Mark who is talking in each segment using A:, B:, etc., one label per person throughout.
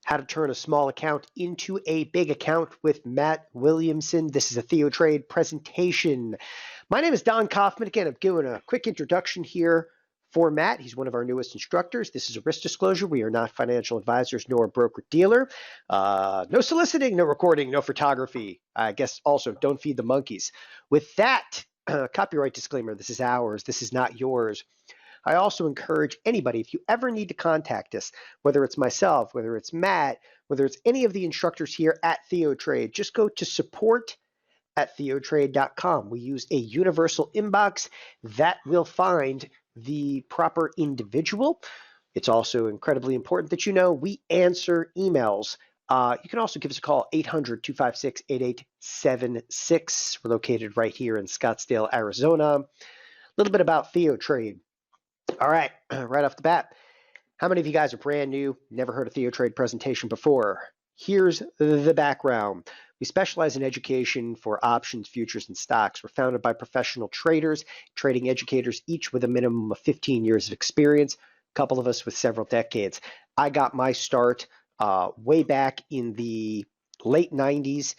A: How to turn a small account into a big account with Matt Williamson. This is a TheoTrade presentation. My name is Don Kaufman. Again, I'm giving a quick introduction here for Matt. He's one of our newest instructors. This is a risk disclosure. We are not financial advisors nor a broker-dealer. No soliciting, no recording, no photography. I guess also don't feed the monkeys. With that, copyright disclaimer, this is ours. This is not yours. I also encourage anybody, if you ever need to contact us, whether it's myself, whether it's Matt, whether it's any of the instructors here at TheoTrade, just go to support@theotrade.com. We use a universal inbox that will find the proper individual. It's also incredibly important that you know we answer emails. You can also give us a call, 800-256-8876. We're located right here in Scottsdale, Arizona. A little bit about TheoTrade. All right, right off the bat, how many of you guys are brand new, never heard a TheoTrade presentation before? Here's the background. We specialize in education for options, futures, and stocks. We're founded by professional traders, trading educators, each with a minimum of 15 years of experience, a couple of us with several decades. I got my start way back in the late 90s.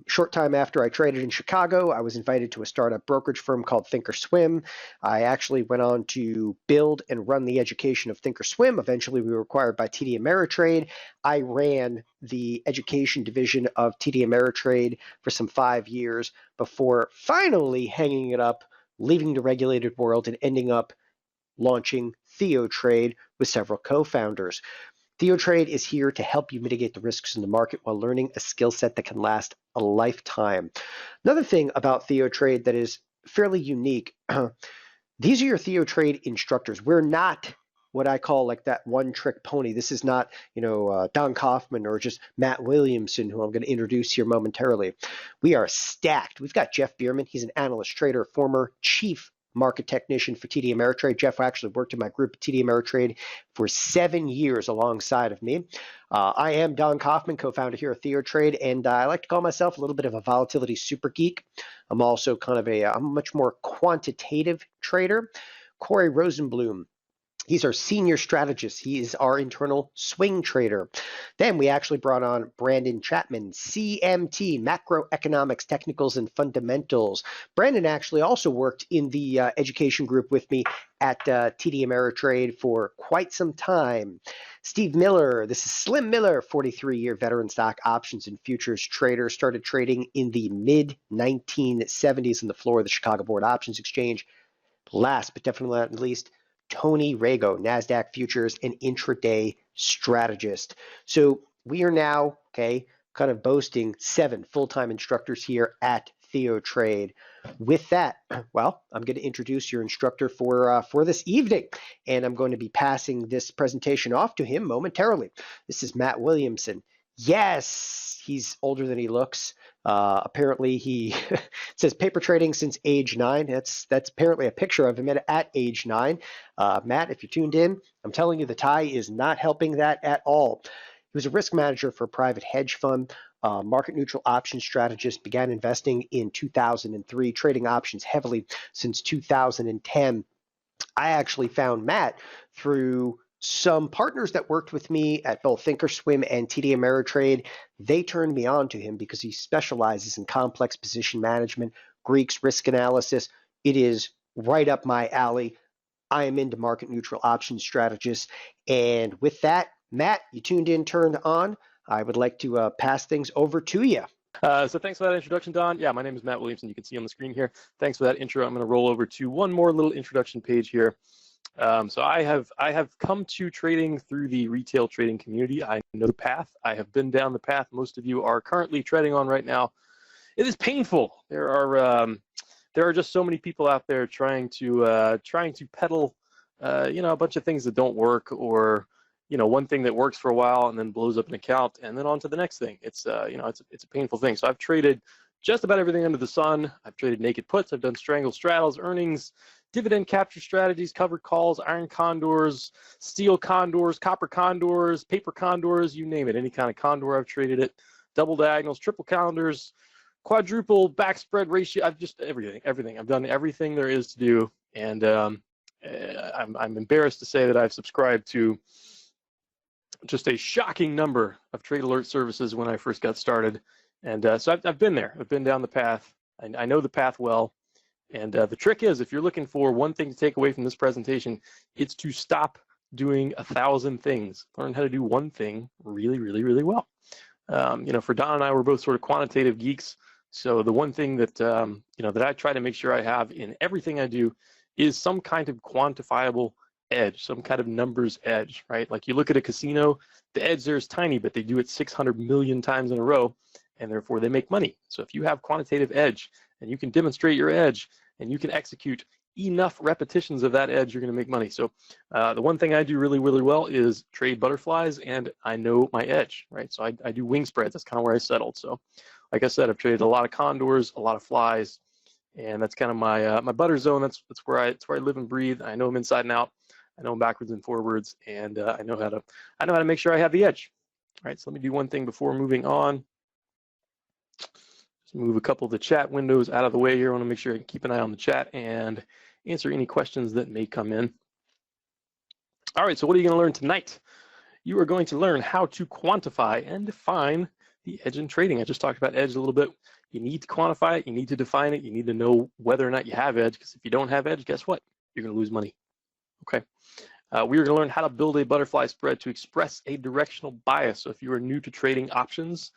A: Short time after I traded in Chicago, I was invited to a startup brokerage firm called thinkorswim. I actually went on to build and run the education of thinkorswim. Eventually, we were acquired by TD Ameritrade. I ran the education division of TD Ameritrade for some 5 years before finally hanging it up, leaving the regulated world, and ending up launching TheoTrade with several co-founders. TheoTrade is here to help you mitigate the risks in the market while learning a skill set that can last a lifetime. Another thing about TheoTrade that is fairly unique, these are your TheoTrade instructors. We're not what I call like that one-trick pony. This is not, Don Kaufman or just Matt Williamson, who I'm going to introduce here momentarily. We are stacked. We've got Jeff Bierman. He's an analyst trader, former chief market technician for TD Ameritrade. Jeff actually worked in my group at TD Ameritrade for 7 years alongside of me. I am Don Kaufman, co-founder here at TheoTrade, and I like to call myself a little bit of a volatility super geek. I'm also kind of I'm a much more quantitative trader. Corey Rosenblum, he's our senior strategist. He is our internal swing trader. Then we actually brought on Brandon Chapman, CMT, Macroeconomics, Technicals, and Fundamentals. Brandon actually also worked in the education group with me at TD Ameritrade for quite some time. Steve Miller, this is Slim Miller, 43-year veteran stock options and futures trader, started trading in the mid-1970s on the floor of the Chicago Board Options Exchange. Last but definitely not least, Tony Rago, Nasdaq futures and intraday strategist. So we are now, kind of boasting 7 full-time instructors here at TheoTrade. With that, well, I'm going to introduce your instructor for this evening, and I'm going to be passing this presentation off to him momentarily. This is Matt Williamson. Yes, he's older than he looks. Apparently he says paper trading since age 9. That's apparently a picture of him at age 9. Matt, if you're tuned in, I'm telling you the tie is not helping that at all. He was a risk manager for a private hedge fund, market neutral option strategist, began investing in 2003, trading options heavily since 2010. I actually found Matt through some partners that worked with me at both thinkorswim and TD Ameritrade. They turned me on to him because he specializes in complex position management, Greeks, risk analysis. It is right up my alley. I am into market neutral option strategists. And with that, Matt, you tuned in, turned on. I would like to pass things over to you.
B: So thanks for that introduction, Don. Yeah, my name is Matt Williamson. You can see on the screen here. Thanks for that intro. I'm going to roll over to one more little introduction page here. So I have come to trading through the retail trading community. I know the path. I have been down the path most of you are currently treading on right now. It is painful. There are just so many people out there trying to peddle a bunch of things that don't work, or one thing that works for a while and then blows up an account and then on to the next thing. It's a painful thing. So I've traded just about everything under the sun. I've traded naked puts. I've done strangle straddles, earnings, dividend capture strategies, covered calls, iron condors, steel condors, copper condors, paper condors, you name it. Any kind of condor, I've traded it. Double diagonals, triple condors, quadruple back spread ratio. I've just everything. I've done everything there is to do, and I'm embarrassed to say that I've subscribed to just a shocking number of trade alert services when I first got started. And so I've been there. I've been down the path. I know the path well. And the trick is, if you're looking for one thing to take away from this presentation, it's to stop doing 1,000 things. Learn how to do one thing really, really, really well. For Don and I, we're both sort of quantitative geeks. So the one thing that, that I try to make sure I have in everything I do is some kind of quantifiable edge, some kind of numbers edge, right? Like you look at a casino, the edge there is tiny, but they do it 600 million times in a row, and therefore they make money. So if you have quantitative edge and you can demonstrate your edge and you can execute enough repetitions of that edge, you're going to make money. So the one thing I do really, really well is trade butterflies, and I know my edge, right? So I do wing spreads. That's kind of where I settled. So like I said, I've traded a lot of condors, a lot of flies, and that's kind of my my butter zone. That's where I live and breathe. I know them inside and out. I know them backwards and forwards, and I know how to make sure I have the edge. All right, so let me do one thing before moving on. Just move a couple of the chat windows out of the way here. I want to make sure I can keep an eye on the chat and answer any questions that may come in. All right, so what are you going to learn tonight? You are going to learn how to quantify and define the edge in trading. I just talked about edge a little bit. You need to quantify it. You need to define it. You need to know whether or not you have edge, because if you don't have edge, guess what? You're going to lose money. Okay. We are going to learn how to build a butterfly spread to express a directional bias. So if you are new to trading options,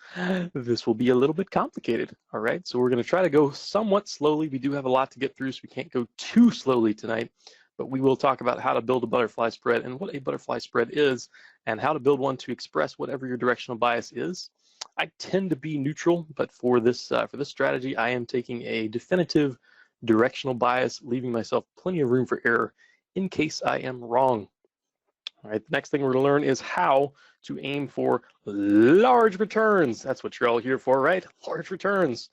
B: this will be a little bit complicated. All right. So we're going to try to go somewhat slowly. We do have a lot to get through, so we can't go too slowly tonight. But we will talk about how to build a butterfly spread and what a butterfly spread is, and how to build one to express whatever your directional bias is. I tend to be neutral, but for this strategy, I am taking a definitive directional bias, leaving myself plenty of room for error in case I am wrong. All right, the next thing we're going to learn is how to aim for large returns. That's what you're all here for, right? Large returns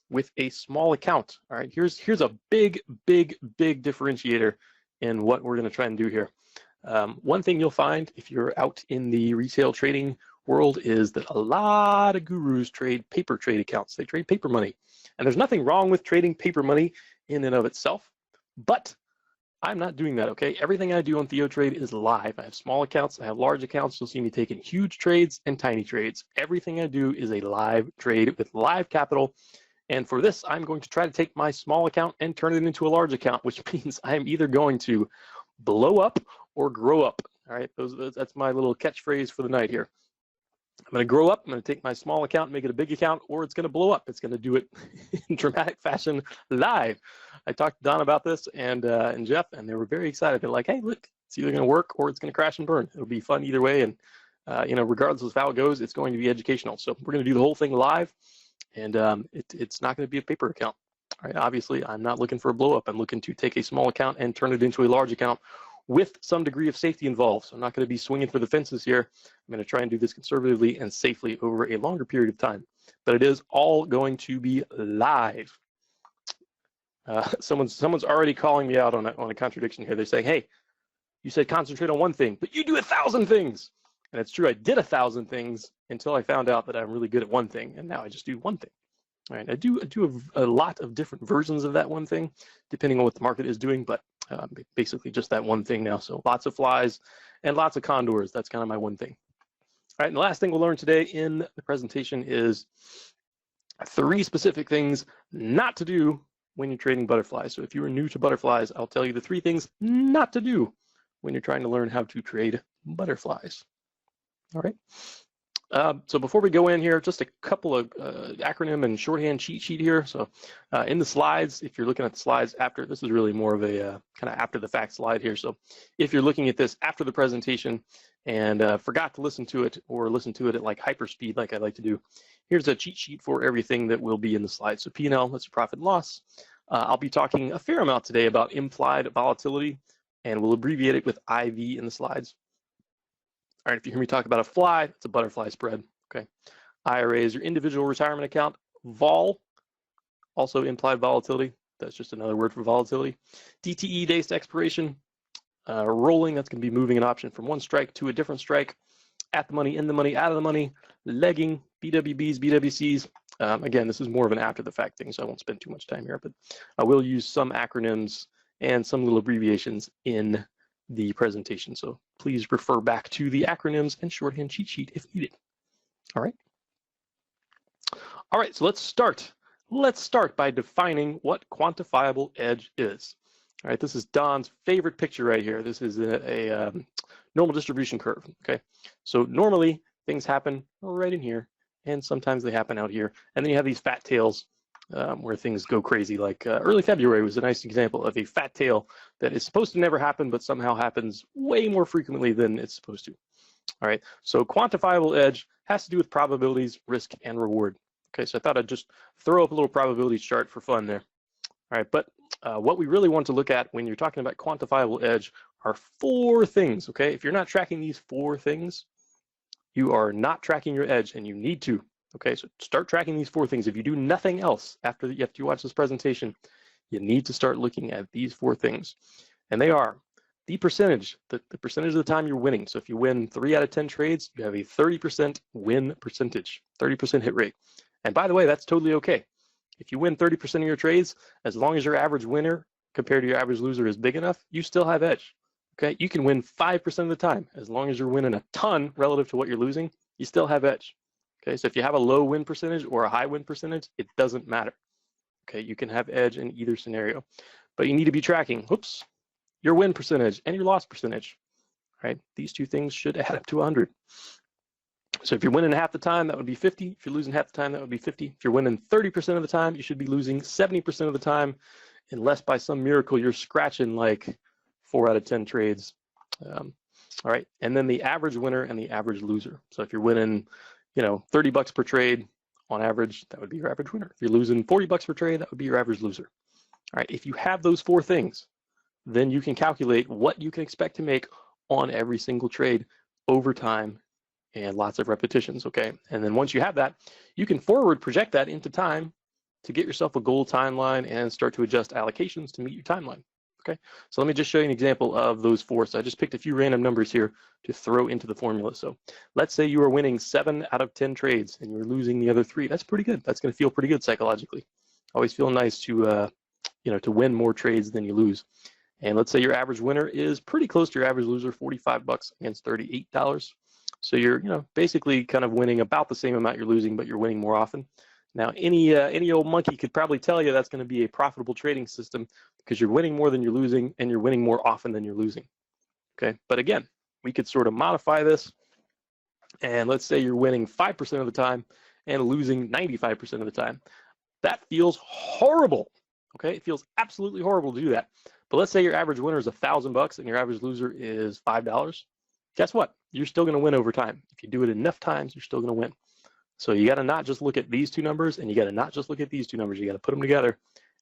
B: with a small account. All right, here's a big differentiator in what we're going to try and do here. One thing you'll find if you're out in the retail trading world is that a lot of gurus trade paper trade accounts. They trade paper money. And there's nothing wrong with trading paper money in and of itself, but I'm not doing that, okay? Everything I do on TheoTrade is live. I have small accounts, I have large accounts. You'll see me taking huge trades and tiny trades. Everything I do is a live trade with live capital. And for this, I'm going to try to take my small account and turn it into a large account, which means I'm either going to blow up or grow up. All right, that's my little catchphrase for the night here. I'm going to grow up, I'm going to take my small account and make it a big account, or it's going to blow up. It's going to do it in dramatic fashion live. I talked to Don about this and Jeff, and they were very excited. They're like, hey, look, it's either going to work or it's going to crash and burn. It'll be fun either way, and regardless of how it goes, it's going to be educational. So we're going to do the whole thing live, and it's not going to be a paper account. All right, obviously, I'm not looking for a blow up. I'm looking to take a small account and turn it into a large account with some degree of safety involved. So I'm not going to be swinging for the fences here. I'm going to try and do this conservatively and safely over a longer period of time. But it is all going to be live. Someone's already calling me out on a contradiction here. They're saying, hey, you said concentrate on one thing, but you do 1,000 things. And it's true, I did 1,000 things until I found out that I'm really good at one thing, and now I just do one thing. All right, I do a lot of different versions of that one thing, depending on what the market is doing, but basically just that one thing now. So lots of flies and lots of condors. That's kind of my one thing. All right, and the last thing we'll learn today in the presentation is 3 specific things not to do when you're trading butterflies. So if you are new to butterflies, I'll tell you the 3 things not to do when you're trying to learn how to trade butterflies. All right. So before we go in here, just a couple of acronym and shorthand cheat sheet here. So in the slides, if you're looking at the slides after, this is really more of a kind of after the fact slide here. So if you're looking at this after the presentation and forgot to listen to it, or listen to it at like hyperspeed like I like to do, here's a cheat sheet for everything that will be in the slides. So P&L, that's your profit and loss. I'll be talking a fair amount today about implied volatility, and we'll abbreviate it with IV in the slides. All right, if you hear me talk about a fly, it's a butterfly spread, okay? IRA is your individual retirement account. Vol, also implied volatility. That's just another word for volatility. DTE, days to expiration. Rolling, that's gonna be moving an option from one strike to a different strike. At the money, in the money, out of the money. Legging, BWBs, BWCs. Again, this is more of an after the fact thing, so I won't spend too much time here, but I will use some acronyms and some little abbreviations in the presentation. So please refer back to the acronyms and shorthand cheat sheet if needed. All right. All right, so let's start. Let's start by defining what quantifiable edge is. All right, this is Don's favorite picture right here. This is a normal distribution curve, okay? So normally things happen right in here, and sometimes they happen out here. And then you have these fat tails where things go crazy, like early February was a nice example of a fat tail that is supposed to never happen, but somehow happens way more frequently than it's supposed to. All right, so quantifiable edge has to do with probabilities, risk, and reward. Okay, so I thought I'd just throw up a little probability chart for fun there. All right, but what we really want to look at when you're talking about quantifiable edge are 4 things, okay? If you're not tracking these 4 things, you are not tracking your edge, and you need to, okay? So start tracking these 4 things. If you do nothing else after you watch this presentation, you need to start looking at these 4 things. And they are the percentage, the percentage of the time you're winning. So if you win 3 out of 10 trades, you have a 30% win percentage, 30% hit rate. And by the way, that's totally okay. If you win 30% of your trades, as long as your average winner compared to your average loser is big enough, you still have edge. Okay, you can win 5% of the time. As long as you're winning a ton relative to what you're losing, you still have edge. Okay, so if you have a low win percentage or a high win percentage, it doesn't matter. Okay, you can have edge in either scenario. But you need to be tracking, whoops, your win percentage and your loss percentage. Right, these 2 things should add up to 100. So if you're winning half the time, that would be 50. If you're losing half the time, that would be 50. If you're winning 30% of the time, you should be losing 70% of the time, unless by some miracle you're scratching like 4 out of 10 trades. All right, and then the average winner and the average loser. So if you're winning, you know, $30 per trade on average, that would be your average winner. If you're losing $40 per trade, that would be your average loser. All right, if you have those 4 things, then you can calculate what you can expect to make on every single trade over time and lots of repetitions, okay? And then once you have that, you can forward project that into time to get yourself a goal timeline and start to adjust allocations to meet your timeline, okay? So let me just show you an example of those 4. So I just picked a few random numbers here to throw into the formula. So let's say you are winning 7 out of 10 trades and you're losing the other 3. That's pretty good. That's gonna feel pretty good psychologically. Always feel nice to, you know, to win more trades than you lose. And let's say your average winner is pretty close to your average loser, $45 against $38. So you're, you know, basically kind of winning about the same amount you're losing, but you're winning more often. Now, any old monkey could probably tell you that's going to be a profitable trading system because you're winning more than you're losing, and you're winning more often than you're losing. Okay, but again, we could sort of modify this, and let's say you're winning 5% of the time and losing 95% of the time. That feels horrible. Okay, it feels absolutely horrible to do that. But let's say your average winner is $1,000 and your average loser is $5. Guess what? You're still going to win over time. If you do it enough times, you're still going to win. So you got to not just look at these 2 numbers, and you got to not just look at these 2 numbers. You got to put them together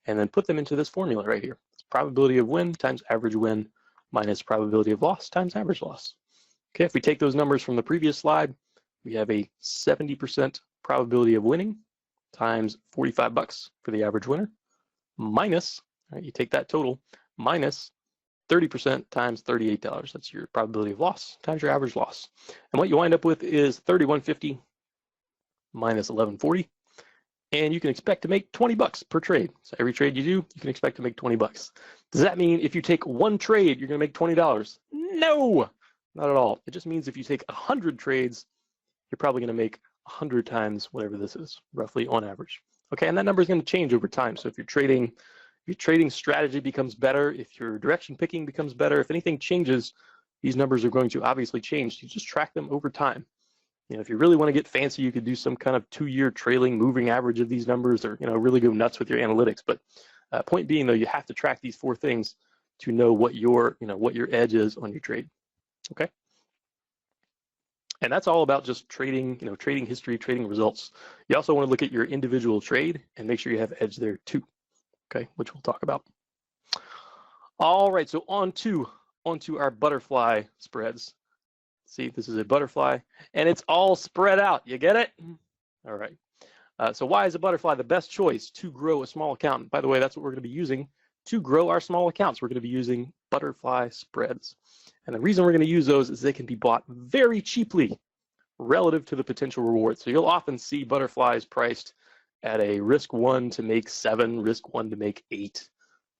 B: and then put them into this formula right here. It's probability of win times average win minus probability of loss times average loss. Okay, if we take those numbers from the previous slide, we have a 70% probability of winning times $45 for the average winner minus, right, you take that total, minus 30% times $38. That's your probability of loss times your average loss. And what you wind up with is 3150 minus 1140. And you can expect to make $20 per trade. So every trade you do, you can expect to make $20. Does that mean if you take 1 trade, you're going to make $20? No, not at all. It just means if you take 100 trades, you're probably going to make 100 times whatever this is, roughly on average. Okay, and that number is going to change over time. So if your trading strategy becomes better, if your direction picking becomes better, if anything changes, these numbers are going to obviously change. You just track them over time. You know, if you really want to get fancy, you could do some kind of 2-year trailing moving average of these numbers, or, you know, really go nuts with your analytics. But point being, though, you have to track these 4 things to know what your edge is on your trade. Okay. And that's all about just trading, you know, trading history, trading results. You also want to look at your individual trade and make sure you have edge there too. Okay, which we'll talk about. All right, so onto our butterfly spreads. See, this is a butterfly, and it's all spread out. You get it? All right. So why is a butterfly the best choice to grow a small account? By the way, that's what we're going to be using to grow our small accounts. We're going to be using butterfly spreads. And the reason we're going to use those is they can be bought very cheaply relative to the potential reward. So you'll often see butterflies priced at a risk 1 to make 7, risk 1 to make 8.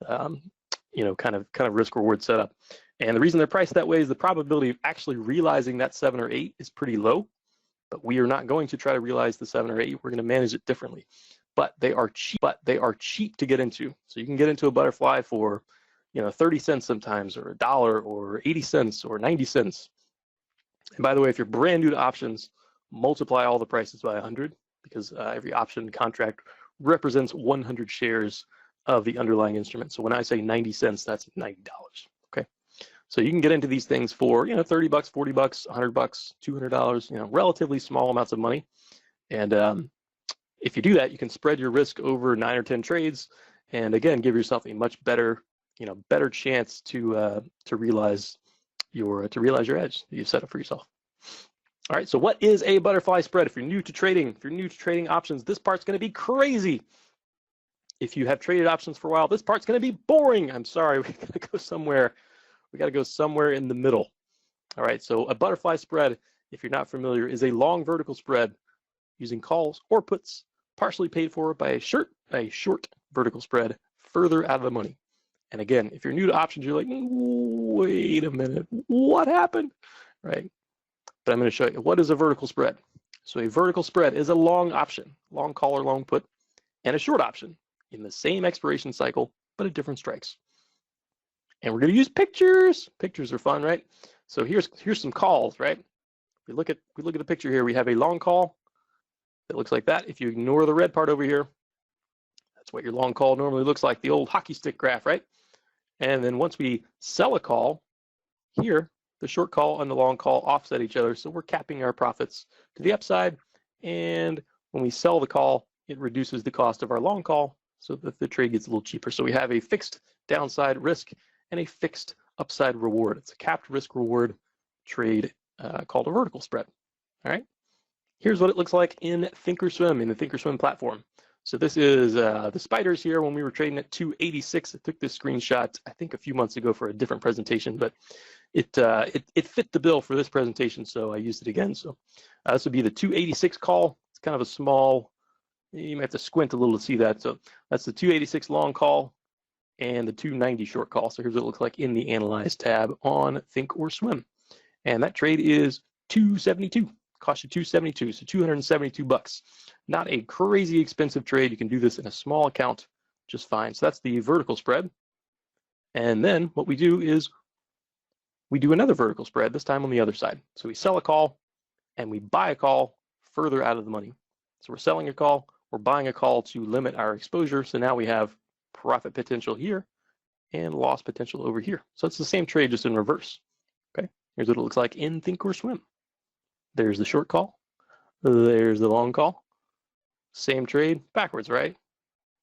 B: You kind of risk reward setup. And the reason they're priced that way is the probability of actually realizing that 7 or 8 is pretty low. But we are not going to try to realize the 7 or 8. We're going to manage it differently. But they are cheap. But they are cheap to get into. So you can get into a butterfly for 30 cents sometimes, or $1, or 80 cents, or 90 cents. And by the way, if you're brand new to options, multiply all the prices by 100, because every option contract represents 100 shares of the underlying instrument. So when I say 90 cents, that's $90. Okay, so you can get into these things for 30 bucks, 40 bucks, 100 bucks, $200. Relatively small amounts of money. And if you do that, you can spread your risk over 9 or 10 trades, and again, give yourself a much better better chance to realize your edge that you've set up for yourself. All right, so what is a butterfly spread? If you're new to trading options, this part's going to be crazy. If you have traded options for a while, this part's going to be boring. I'm sorry, we got to go somewhere. We got to go somewhere in the middle. All right, so a butterfly spread, if you're not familiar, is a long vertical spread using calls or puts, partially paid for by a short vertical spread further out of the money. And again, if you're new to options, you're like, wait a minute, what happened? Right? But I'm going to show you what is a vertical spread. So a vertical spread is a long option, long call or long put, and a short option in the same expiration cycle, but at different strikes. And we're going to use pictures. Pictures are fun, right? So here's some calls, right? We look at the picture here. We have a long call that looks like that. If you ignore the red part over here, that's what your long call normally looks like, the old hockey stick graph, right? And then once we sell a call, here, the short call and the long call offset each other. So we're capping our profits to the upside. And when we sell the call, it reduces the cost of our long call so that the trade gets a little cheaper. So we have a fixed downside risk and a fixed upside reward. It's a capped risk reward trade called a vertical spread. All right. Here's what it looks like in thinkorswim, in the thinkorswim platform. So this is the spiders here when we were trading at 286. I took this screenshot, I think, a few months ago for a different presentation, but it fit the bill for this presentation, so I used it again. So this would be the 286 call. It's kind of a small, you might have to squint a little to see that. So that's the 286 long call and the 290 short call. So here's what it looks like in the Analyze tab on thinkorswim. And that trade is 272. Cost you 272, so 272 bucks. Not a crazy expensive trade. You can do this in a small account just fine. So that's the vertical spread. And then what we do is we do another vertical spread, this time on the other side. So we sell a call and we buy a call further out of the money. So we're selling a call, we're buying a call to limit our exposure. So now we have profit potential here and loss potential over here. So it's the same trade, just in reverse. Okay, here's what it looks like in thinkorswim. There's the short call. There's the long call. Same trade backwards, right?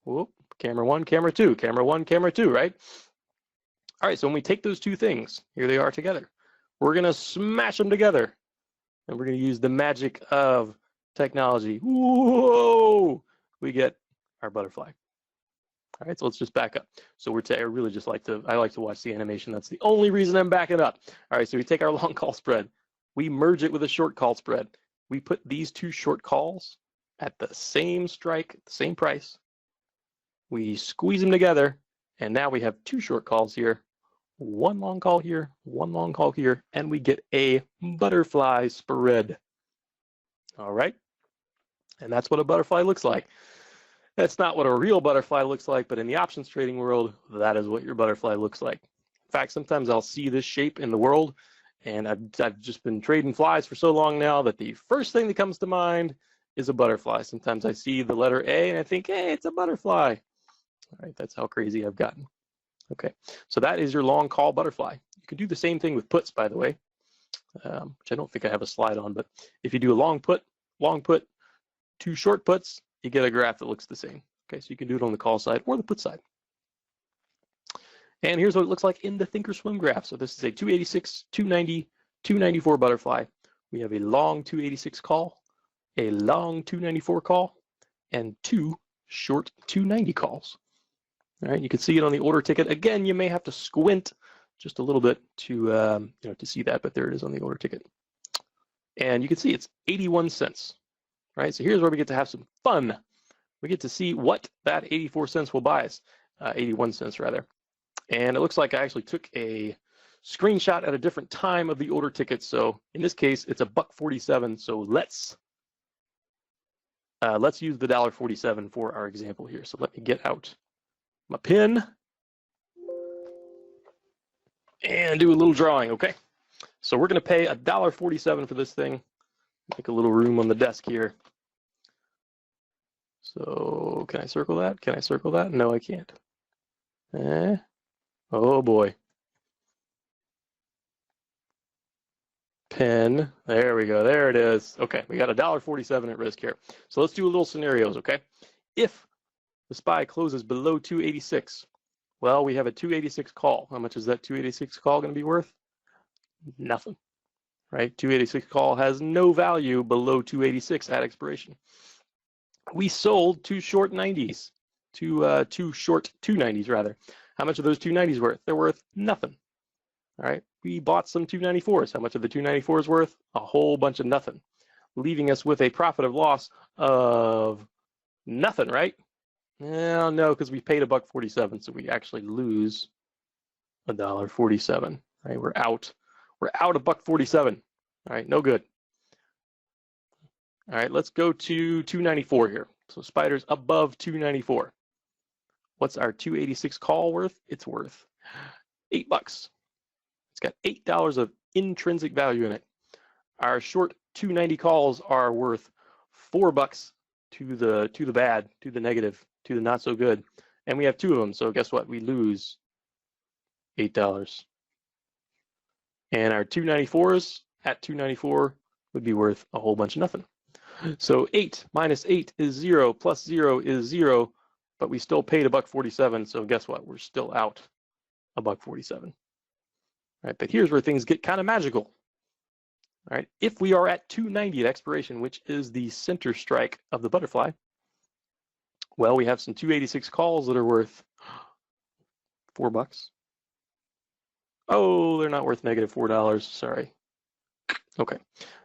B: Whoop, camera one, camera two, camera one, camera two, right? All right, so when we take those two things, here they are together. We're going to smash them together. And we're going to use the magic of technology. Whoa! We get our butterfly. All right, so let's just back up. So I really just like to watch the animation. That's the only reason I'm backing up. All right, so we take our long call spread. We merge it with a short call spread. We put these two short calls at the same strike, the same price. We squeeze them together, and now we have two short calls here, one long call here, one long call here, and we get a butterfly spread. All right, and that's what a butterfly looks like. That's not what a real butterfly looks like, but in the options trading world, that is what your butterfly looks like. In fact, sometimes I'll see this shape in the world, and I've just been trading flies for so long now that the first thing that comes to mind is a butterfly. Sometimes I see the letter A and I think, hey, it's a butterfly. All right, that's how crazy I've gotten. Okay, so that is your long call butterfly. You can do the same thing with puts, by the way, which I don't think I have a slide on, but if you do a long put, two short puts, you get a graph that looks the same. Okay, so you can do it on the call side or the put side. And here's what it looks like in the thinkorswim graph. So this is a 286, 290, 294 butterfly. We have a long 286 call, a long 294 call, and two short 290 calls. All right, you can see it on the order ticket. Again, you may have to squint just a little bit to to see that, but there it is on the order ticket. And you can see it's 81 cents. Right, so here's where we get to have some fun. We get to see what that 84 cents will buy us, 81 cents rather. And it looks like I actually took a screenshot at a different time of the order ticket. So in this case, it's $1.47. So let's use the $1.47 for our example here. So let me get out my pen and do a little drawing, okay? So we're gonna pay $1.47 for this thing. Make a little room on the desk here. So can I circle that? Can I circle that? No, I can't. Oh boy. Pen, there we go, there it is. Okay, we got $1.47 at risk here. So let's do a little scenarios, okay? If the SPY closes below 286, well, we have a 286 call. How much is that 286 call gonna be worth? Nothing, right? 286 call has no value below 286 at expiration. We sold two short 90s, two short 290s rather. How much are those 290s worth? They're worth nothing. All right, we bought some 294s. How much are the 294s worth? A whole bunch of nothing, leaving us with a profit of loss of nothing, right? Well, no, because we paid $1.47, so we actually lose $1.47. Right, we're out $1.47. All right, no good. All right, let's go to 294 here. So Spider's above 294. What's our 286 call worth? It's worth $8. It's got $8 of intrinsic value in it. Our short 290 calls are worth $4 to the bad, to the negative, to the not so good. And we have two of them, so guess what? We lose $8. And our 294s at 294 would be worth a whole bunch of nothing. So 8 minus 8 is 0, plus 0 is 0, but we still paid $1.47, so guess what? We're still out $1.47. Right, but here's where things get kind of magical. All right, if we are at 290 at expiration, which is the center strike of the butterfly, well, we have some 286 calls that are worth $4. Oh, they're not worth negative $4, sorry. Okay,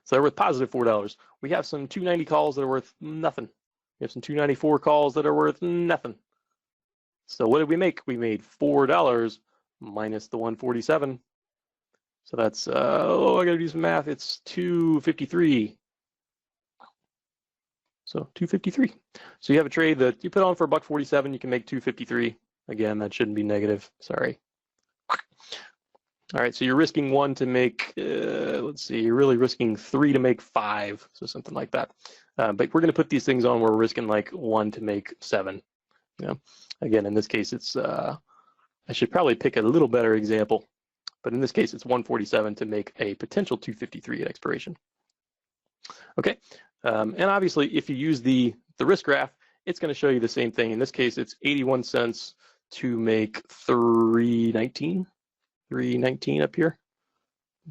B: so they're worth positive $4. We have some 290 calls that are worth nothing. We have some 294 calls that are worth nothing. So what did we make? We made $4 minus the 147. So that's, I gotta do some math. It's 253. So 253. So you have a trade that you put on for $1.47, you can make 253. Again, that shouldn't be negative, sorry. All right, so you're risking 1 to make, let's see, you're really risking 3 to make 5, so something like that. But we're gonna put these things on where we're risking like 1 to make 7. You know? Again, in this case, it's, I should probably pick a little better example, but in this case, it's 147 to make a potential 253 at expiration. Okay, and obviously, if you use the risk graph, it's gonna show you the same thing. In this case, it's 81 cents to make 319. 319 up here.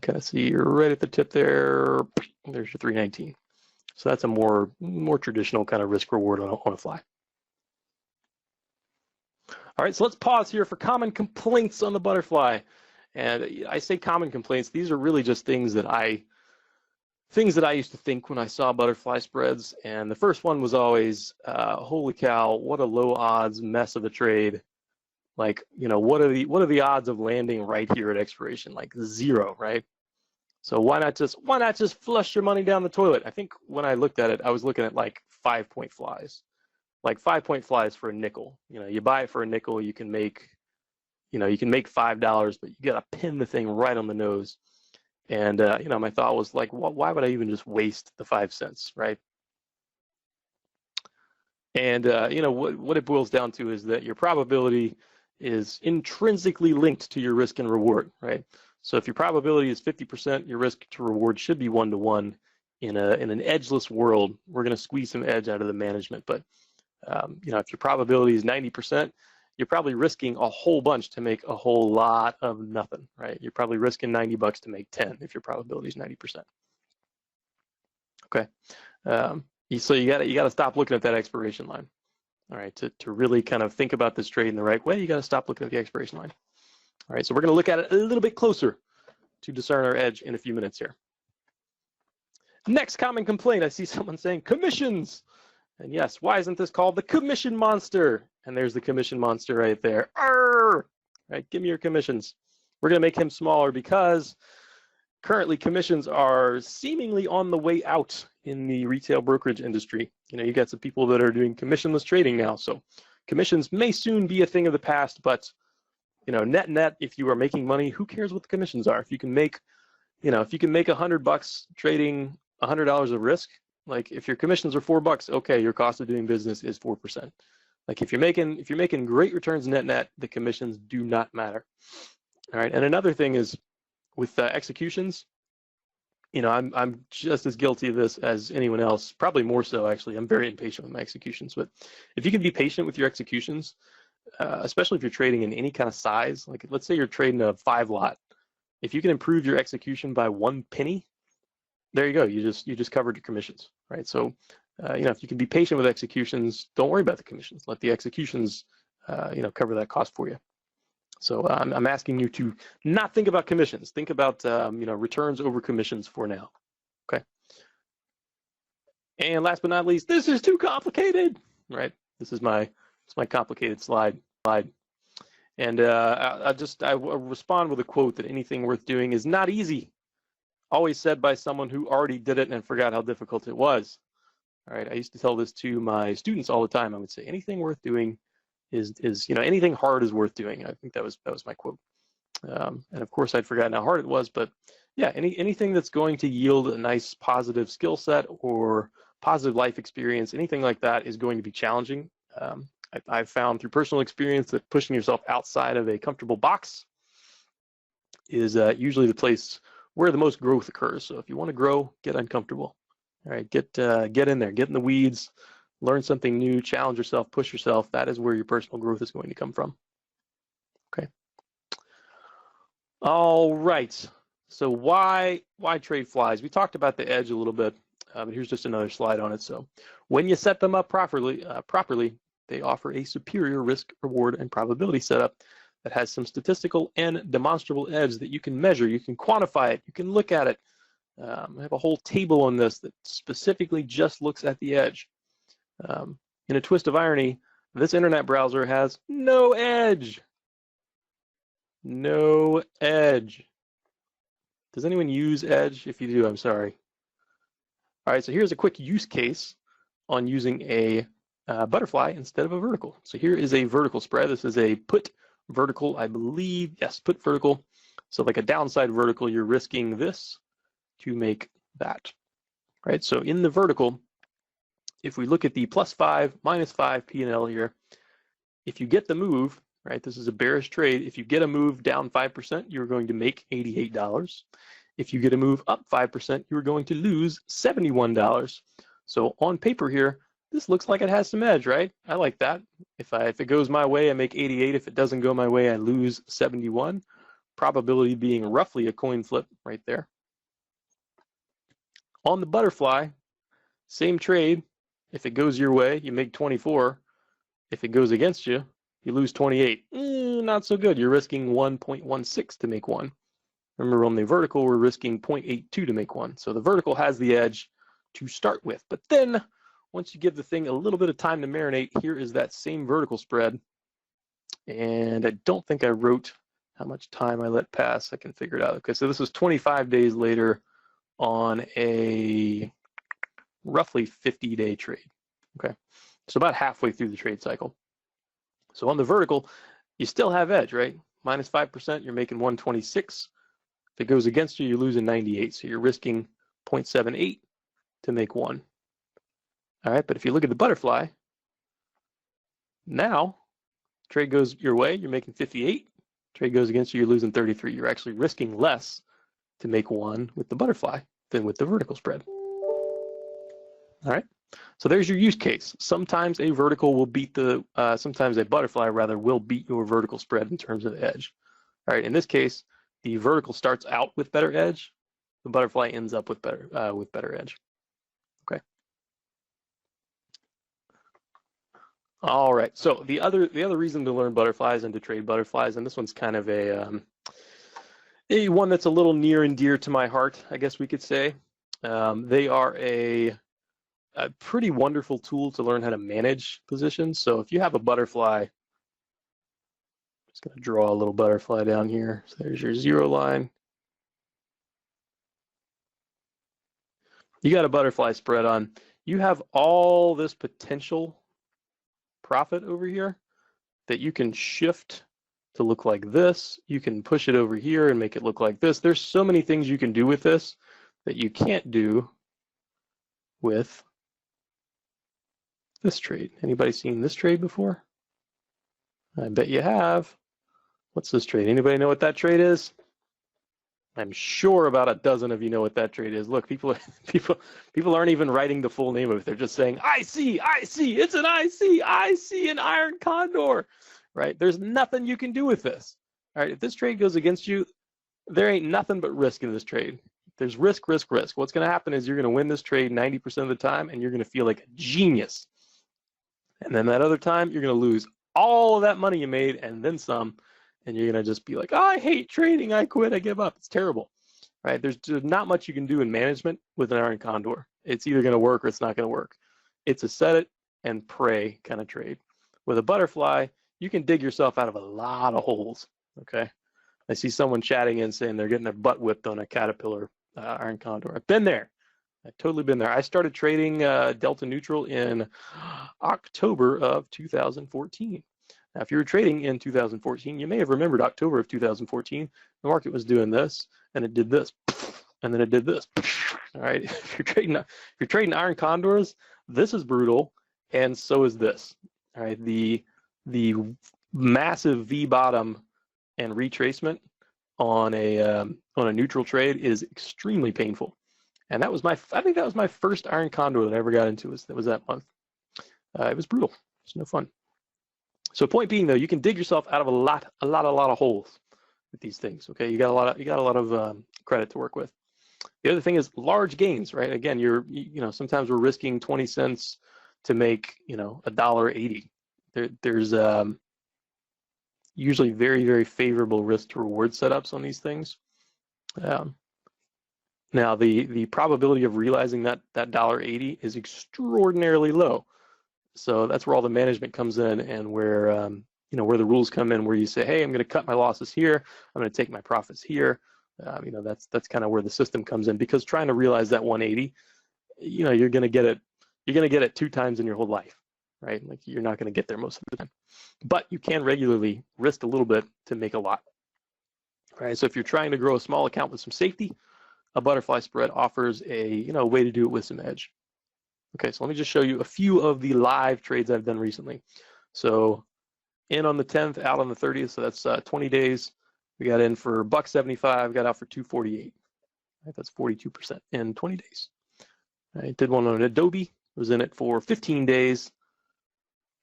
B: Kind of see you're right at the tip there. There's your 319. So that's a more traditional kind of risk reward on a fly. All right, so let's pause here for common complaints on the butterfly. And I say common complaints. These are really just things that I used to think when I saw butterfly spreads. And the first one was always, holy cow, what a low odds mess of a trade. Like, you know, what are the odds of landing right here at expiration? Like 0, right? So why not just flush your money down the toilet? I think when I looked at it, I was looking at like 5-point flies, like 5-point flies for a nickel. You know, you buy it for a nickel, you can make $5, but you got to pin the thing right on the nose. And you know, my thought was like, why would I even just waste the 5 cents, right? And you know, what it boils down to is that your probability is intrinsically linked to your risk and reward, right? So if your probability is 50%, your risk to reward should be 1-to-1. In an edgeless world, we're going to squeeze some edge out of the management. But you know, if your probability is 90%, you're probably risking a whole bunch to make a whole lot of nothing, right? You're probably risking $90 to make 10 if your probability is 90%. Okay, so you got to stop looking at that expiration line. All right, to really kind of think about this trade in the right way, you got to stop looking at the expiration line. All right, so we're going to look at it a little bit closer to discern our edge in a few minutes here. Next common complaint, I see someone saying commissions. And yes, why isn't this called the commission monster? And there's the commission monster right there. Arr! right? Give me your commissions. We're going to make him smaller because currently commissions are seemingly on the way out in the retail brokerage industry. You know, you got some people that are doing commissionless trading now. So commissions may soon be a thing of the past, but you know, net, if you are making money, who cares what the commissions are? If you can make, you know, if you can make $100 trading $100 of risk, like if your commissions are $4, okay, your cost of doing business is 4%. Like if you're making great returns net, the commissions do not matter. All right, and another thing is with executions, you know, I'm just as guilty of this as anyone else, probably more so actually. I'm very impatient with my executions, but if you can be patient with your executions, especially if you're trading in any kind of size, like let's say you're trading a 5 lot, if you can improve your execution by 1 penny, there you go. You just covered your commissions, right? So, you know, if you can be patient with executions, don't worry about the commissions. Let the executions, you know, cover that cost for you. So I'm asking you to not think about commissions. Think about, you know, returns over commissions for now. Okay. And last but not least, this is too complicated, right? This is my complicated slide. And I'll respond with a quote that anything worth doing is not easy. Always said by someone who already did it and forgot how difficult it was. All right. I used to tell this to my students all the time. I would say anything worth doing is you know, anything hard is worth doing. I think that was my quote. And of course I'd forgotten how hard it was, but yeah, anything that's going to yield a nice positive skill set or positive life experience, anything like that is going to be challenging. I've found through personal experience that pushing yourself outside of a comfortable box is usually the place where the most growth occurs. So if you want to grow, get uncomfortable. All right, get in there, get in the weeds, learn something new, challenge yourself, push yourself. That is where your personal growth is going to come from. Okay. All right. So why trade flies? We talked about the edge a little bit, but here's just another slide on it. So when you set them up properly, they offer a superior risk, reward, and probability setup that has some statistical and demonstrable edge that you can measure, you can quantify it, you can look at it. I have a whole table on this that specifically just looks at the edge. In a twist of irony, this internet browser has no edge. No edge. Does anyone use Edge? If you do, I'm sorry. All right, so here's a quick use case on using a butterfly instead of a vertical. So here is a vertical spread. This is a put vertical, I believe. Yes, put vertical. So like a downside vertical, you're risking this to make that. Right, so in the vertical, if we look at the +5, -5 P&L here, if you get the move, right, this is a bearish trade. If you get a move down 5%, you're going to make $88. If you get a move up 5%, you're going to lose $71. So on paper here, this looks like it has some edge, right? I like that. If it goes my way, I make 88. If it doesn't go my way, I lose 71. Probability being roughly a coin flip right there. On the butterfly, same trade. If it goes your way, you make 24. If it goes against you, you lose 28. Not so good. You're risking 1.16 to make 1. Remember, on the vertical, we're risking 0.82 to make 1. So the vertical has the edge to start with. But then, once you give the thing a little bit of time to marinate, here is that same vertical spread. And I don't think I wrote how much time I let pass. I can figure it out. Okay, so this is 25 days later on a roughly 50-day trade. Okay, so about halfway through the trade cycle. So on the vertical, you still have edge, right? -5%, you're making 126. If it goes against you, you're losing 98. So you're risking 0.78 to make 1. All right, but if you look at the butterfly, now trade goes your way, you're making 58. Trade goes against you, you're losing 33. You're actually risking less to make 1 with the butterfly than with the vertical spread. All right, so there's your use case. Sometimes a vertical will beat sometimes a butterfly rather will beat your vertical spread in terms of edge. All right, in this case, the vertical starts out with better edge. The butterfly ends up with better edge. Okay. All right. So the other reason to learn butterflies and to trade butterflies, and this one's kind of a one that's a little near and dear to my heart, I guess we could say. They are a pretty wonderful tool to learn how to manage positions. So if you have a butterfly Just going to draw a little butterfly down here. So there's your 0 line. You got a butterfly spread on. You have all this potential profit over here that you can shift to look like this. You can push it over here and make it look like this. There's so many things you can do with this that you can't do with this trade. Anybody seen this trade before? I bet you have. What's this trade? Anybody know what that trade is? I'm sure about a dozen of you know what that trade is. Look, people aren't even writing the full name of it. They're just saying, I see, it's an I see an iron condor, right? There's nothing you can do with this. All right, if this trade goes against you, there ain't nothing but risk in this trade. There's risk, risk, risk. What's going to happen is you're going to win this trade 90% of the time, and you're going to feel like a genius. And then that other time, you're going to lose all of that money you made and then some. And you're going to just be like, oh, I hate trading. I quit. I give up. It's terrible, right? There's not much you can do in management with an iron condor. It's either going to work or it's not going to work. It's a set it and pray kind of trade. With a butterfly, you can dig yourself out of a lot of holes, okay? I see someone chatting in saying they're getting their butt whipped on a caterpillar iron condor. I've been there. I've totally been there. I started trading Delta Neutral in October of 2014. Now, if you were trading in 2014, you may have remembered October of 2014. The market was doing this, and it did this, and then it did this. All right, if you're trading iron condors, this is brutal, and so is this. All right, the massive V bottom and retracement on a neutral trade is extremely painful, and that was I think that was my first iron condor that I ever got into. That was that month. It was brutal. It's no fun. So point being, though, you can dig yourself out of a lot of holes with these things. Okay, you got a lot of credit to work with. The other thing is large gains, right? Again, sometimes we're risking 20 cents to make $1.80. There's usually very, very favorable risk to reward setups on these things. Now the probability of realizing that $1.80 is extraordinarily low. So that's where all the management comes in, and where where the rules come in, where you say, hey, I'm going to cut my losses here, I'm going to take my profits here. That's kind of where the system comes in, because trying to realize that 180, you're going to get it 2 times in your whole life, right? Like, you're not going to get there most of the time, but you can regularly risk a little bit to make a lot. All right, so if you're trying to grow a small account with some safety, a butterfly spread offers a way to do it with some edge. Okay, so let me just show you a few of the live trades I've done recently. So in on the 10th, out on the 30th, so that's 20 days. We got in for $1.75, got out for $2.48. Right, that's 42% in 20 days. I did one on Adobe, was in it for 15 days,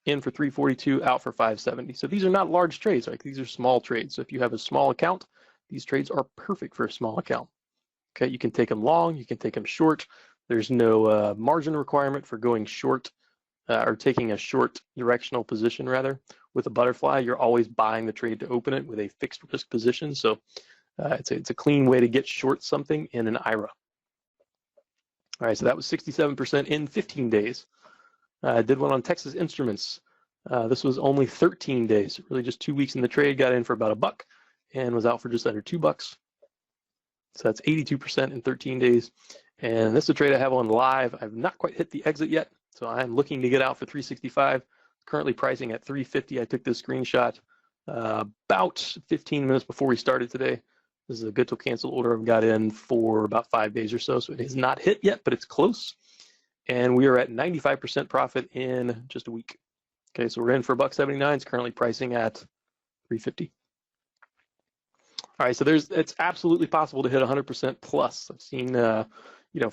B: in for $3.42, out for $5.70. So these are not large trades, right? These are small trades. So if you have a small account, these trades are perfect for a small account. Okay, you can take them long, you can take them short. There's no margin requirement for going short or taking a short directional position, rather. With a butterfly, you're always buying the trade to open it with a fixed risk position. So it's a clean way to get short something in an IRA. All right, so that was 67% in 15 days. I did one on Texas Instruments. This was only 13 days, really just 2 weeks in the trade, got in for about $1 and was out for just under $2. So that's 82% in 13 days. And this is a trade I have on live. I've not quite hit the exit yet, so I'm looking to get out for $3.65. Currently pricing at $3.50. I took this screenshot about 15 minutes before we started today. This is a good till cancel order I've got in for about 5 days or so. So it has not hit yet, but it's close. And we are at 95% profit in just a week. Okay, so we're in for $1.79. It's currently pricing at $3.50. All right, so it's absolutely possible to hit 100% plus. I've seen 4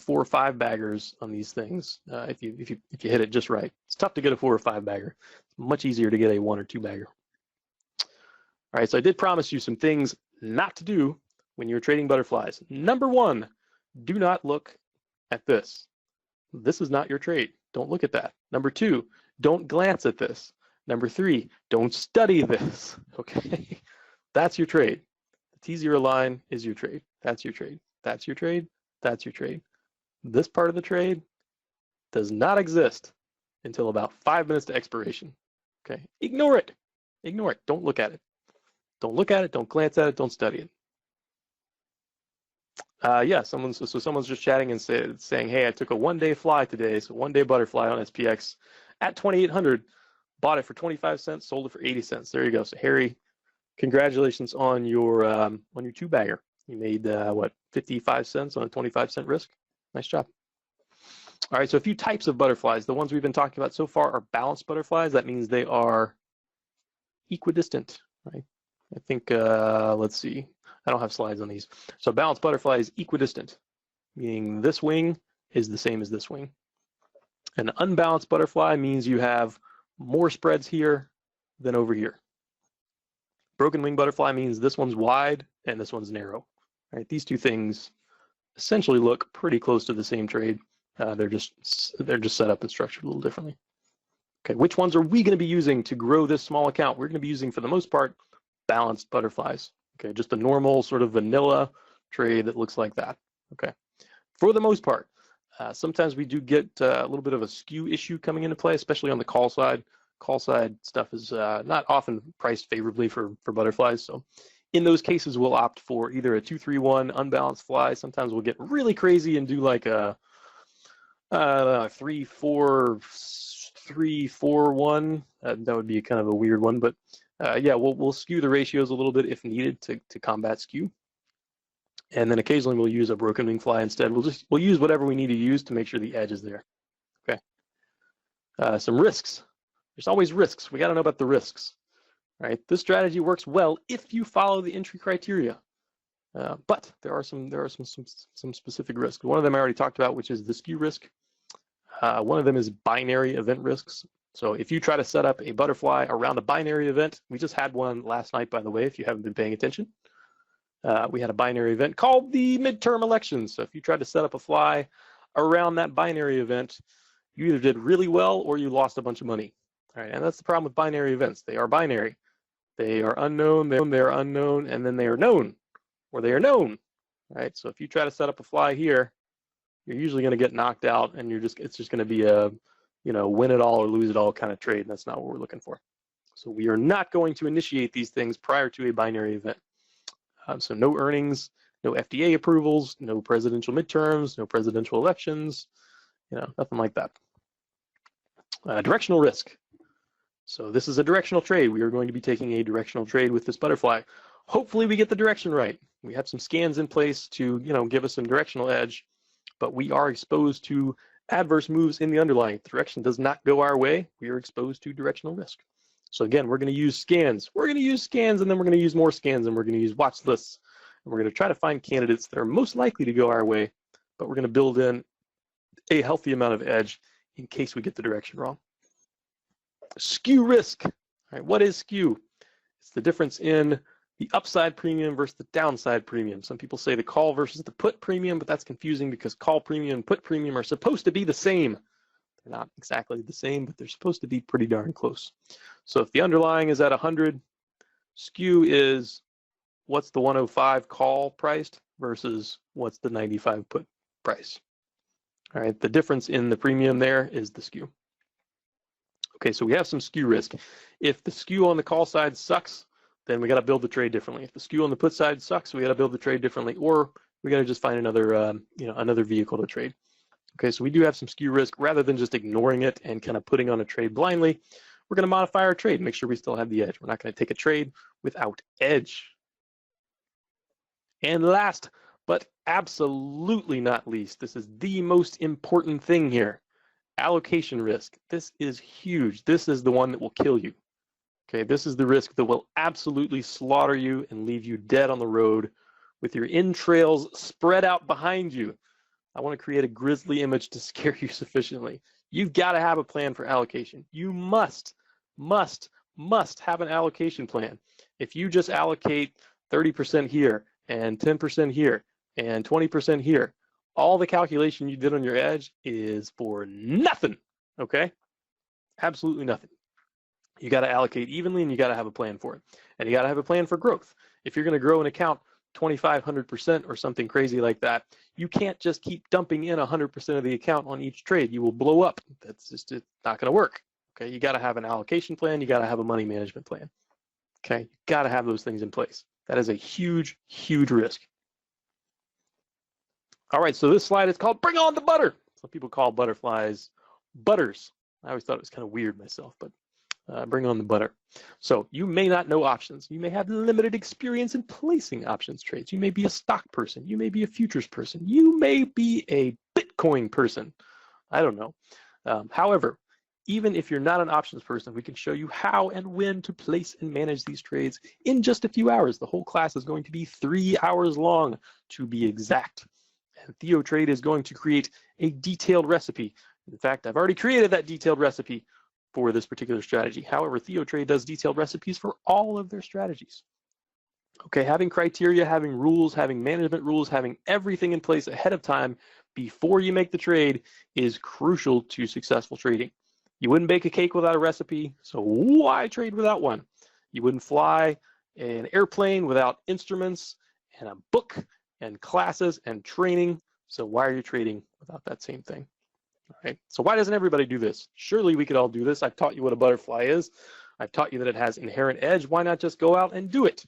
B: or 5 baggers on these things if you hit it just right. It's tough to get a 4 or 5 bagger. It's much easier to get a 1 or 2 bagger. All right, so I did promise you some things not to do when you're trading butterflies. Number 1, do not look at this. This is not your trade. Don't look at that. Number 2, don't glance at this. Number 3, don't study this. Okay, that's your trade. The T0 line is your trade. That's your trade. That's your trade. That's your trade. This part of the trade does not exist until about 5 minutes to expiration. Okay, ignore it. Ignore it. Don't look at it. Don't look at it, don't glance at it, don't study it. Yeah, someone's just chatting and saying, hey, I took a one-day fly today, so one-day butterfly on SPX at 2,800, bought it for 25 cents, sold it for 80 cents. There you go. So Harry, congratulations on your two-bagger. You made what, 55 cents on a 25-cent risk? Nice job. All right, so a few types of butterflies. The ones we've been talking about so far are balanced butterflies. That means they are equidistant, right? I think, let's see. I don't have slides on these. So balanced butterfly is equidistant, meaning this wing is the same as this wing. An unbalanced butterfly means you have more spreads here than over here. Broken wing butterfly means this one's wide and this one's narrow. Right? These two things essentially look pretty close to the same trade. They're just set up and structured a little differently. Okay, which ones are we going to be using to grow this small account? We're going to be using, for the most part, balanced butterflies. Okay, just a normal sort of vanilla trade that looks like that. Okay, for the most part. Sometimes we do get a little bit of a skew issue coming into play, especially on the call side. Call side stuff is not often priced favorably for butterflies. So in those cases, we'll opt for either a 2-3-1 unbalanced fly. Sometimes we'll get really crazy and do like a 3-4-3-4-1. That would be kind of a weird one, but yeah, we'll skew the ratios a little bit if needed to combat skew. And then occasionally we'll use a broken wing fly instead. We'll use whatever we need to use to make sure the edge is there. Okay. Some risks. There's always risks. We got to know about the risks. Right. This strategy works well if you follow the entry criteria. But there are some specific risks. One of them I already talked about, which is the skew risk. One of them is binary event risks. So if you try to set up a butterfly around a binary event, we just had one last night, by the way, if you haven't been paying attention. We had a binary event called the midterm elections. So if you tried to set up a fly around that binary event, you either did really well or you lost a bunch of money. All right, and that's the problem with binary events. They are binary. They are unknown, they are unknown, and then they are known, or they are known. Right. So if you try to set up a fly here, you're usually going to get knocked out, and it's just going to be a, win it all or lose it all kind of trade. And that's not what we're looking for. So we are not going to initiate these things prior to a binary event. So no earnings, no FDA approvals, no presidential midterms, no presidential elections, nothing like that. Directional risk. So this is a directional trade. We are going to be taking a directional trade with this butterfly. Hopefully we get the direction right. We have some scans in place to, give us some directional edge, but we are exposed to adverse moves in the underlying. If the direction does not go our way, we are exposed to directional risk. So again, we're going to use scans. We're going to use scans, and then we're going to use more scans, and we're going to use watch lists. And we're going to try to find candidates that are most likely to go our way, but we're going to build in a healthy amount of edge in case we get the direction wrong. Skew risk. All right, what is skew? It's the difference in the upside premium versus the downside premium. Some people say the call versus the put premium, but that's confusing because call premium and put premium are supposed to be the same. They're not exactly the same, but they're supposed to be pretty darn close. So if the underlying is at 100, skew is what's the 105 call priced versus what's the 95 put price. All right, the difference in the premium there is the skew. Okay, so we have some skew risk. If the skew on the call side sucks, then we got to build the trade differently. If the skew on the put side sucks, we got to build the trade differently, or we got to just find another, another vehicle to trade. Okay, so we do have some skew risk. Rather than just ignoring it and kind of putting on a trade blindly, we're going to modify our trade, make sure we still have the edge. We're not going to take a trade without edge. And last, but absolutely not least, this is the most important thing here, allocation risk. This is huge. This is the one that will kill you. Okay, this is the risk that will absolutely slaughter you and leave you dead on the road with your entrails spread out behind you. I want to create a grisly image to scare you sufficiently. You've got to have a plan for allocation. You must have an allocation plan. If you just allocate 30% here and 10% here and 20% here, all the calculation you did on your edge is for nothing, okay? Absolutely nothing. You got to allocate evenly, and you got to have a plan for it. And you got to have a plan for growth. If you're going to grow an account 2,500% or something crazy like that, you can't just keep dumping in 100% of the account on each trade. You will blow up. That's just not going to work. Okay, you got to have an allocation plan. You got to have a money management plan. Okay, you got to have those things in place. That is a huge, huge risk. All right, so this slide is called Bring on the Butter. Some people call butterflies butters. I always thought it was kind of weird myself, but bring on the butter. So you may not know options. You may have limited experience in placing options trades. You may be a stock person. You may be a futures person. You may be a Bitcoin person. I don't know. However, even if you're not an options person, we can show you how and when to place and manage these trades in just a few hours. The whole class is going to be 3 hours long to be exact. And TheoTrade is going to create a detailed recipe. In fact, I've already created that detailed recipe for this particular strategy. However, TheoTrade does detailed recipes for all of their strategies. Okay, having criteria, having rules, having management rules, having everything in place ahead of time before you make the trade is crucial to successful trading. You wouldn't bake a cake without a recipe, so why trade without one? You wouldn't fly an airplane without instruments and a book and classes and training, so why are you trading without that same thing? All right, so why doesn't everybody do this? Surely we could all do this. I've taught you what a butterfly is. I've taught you that it has inherent edge. Why not just go out and do it?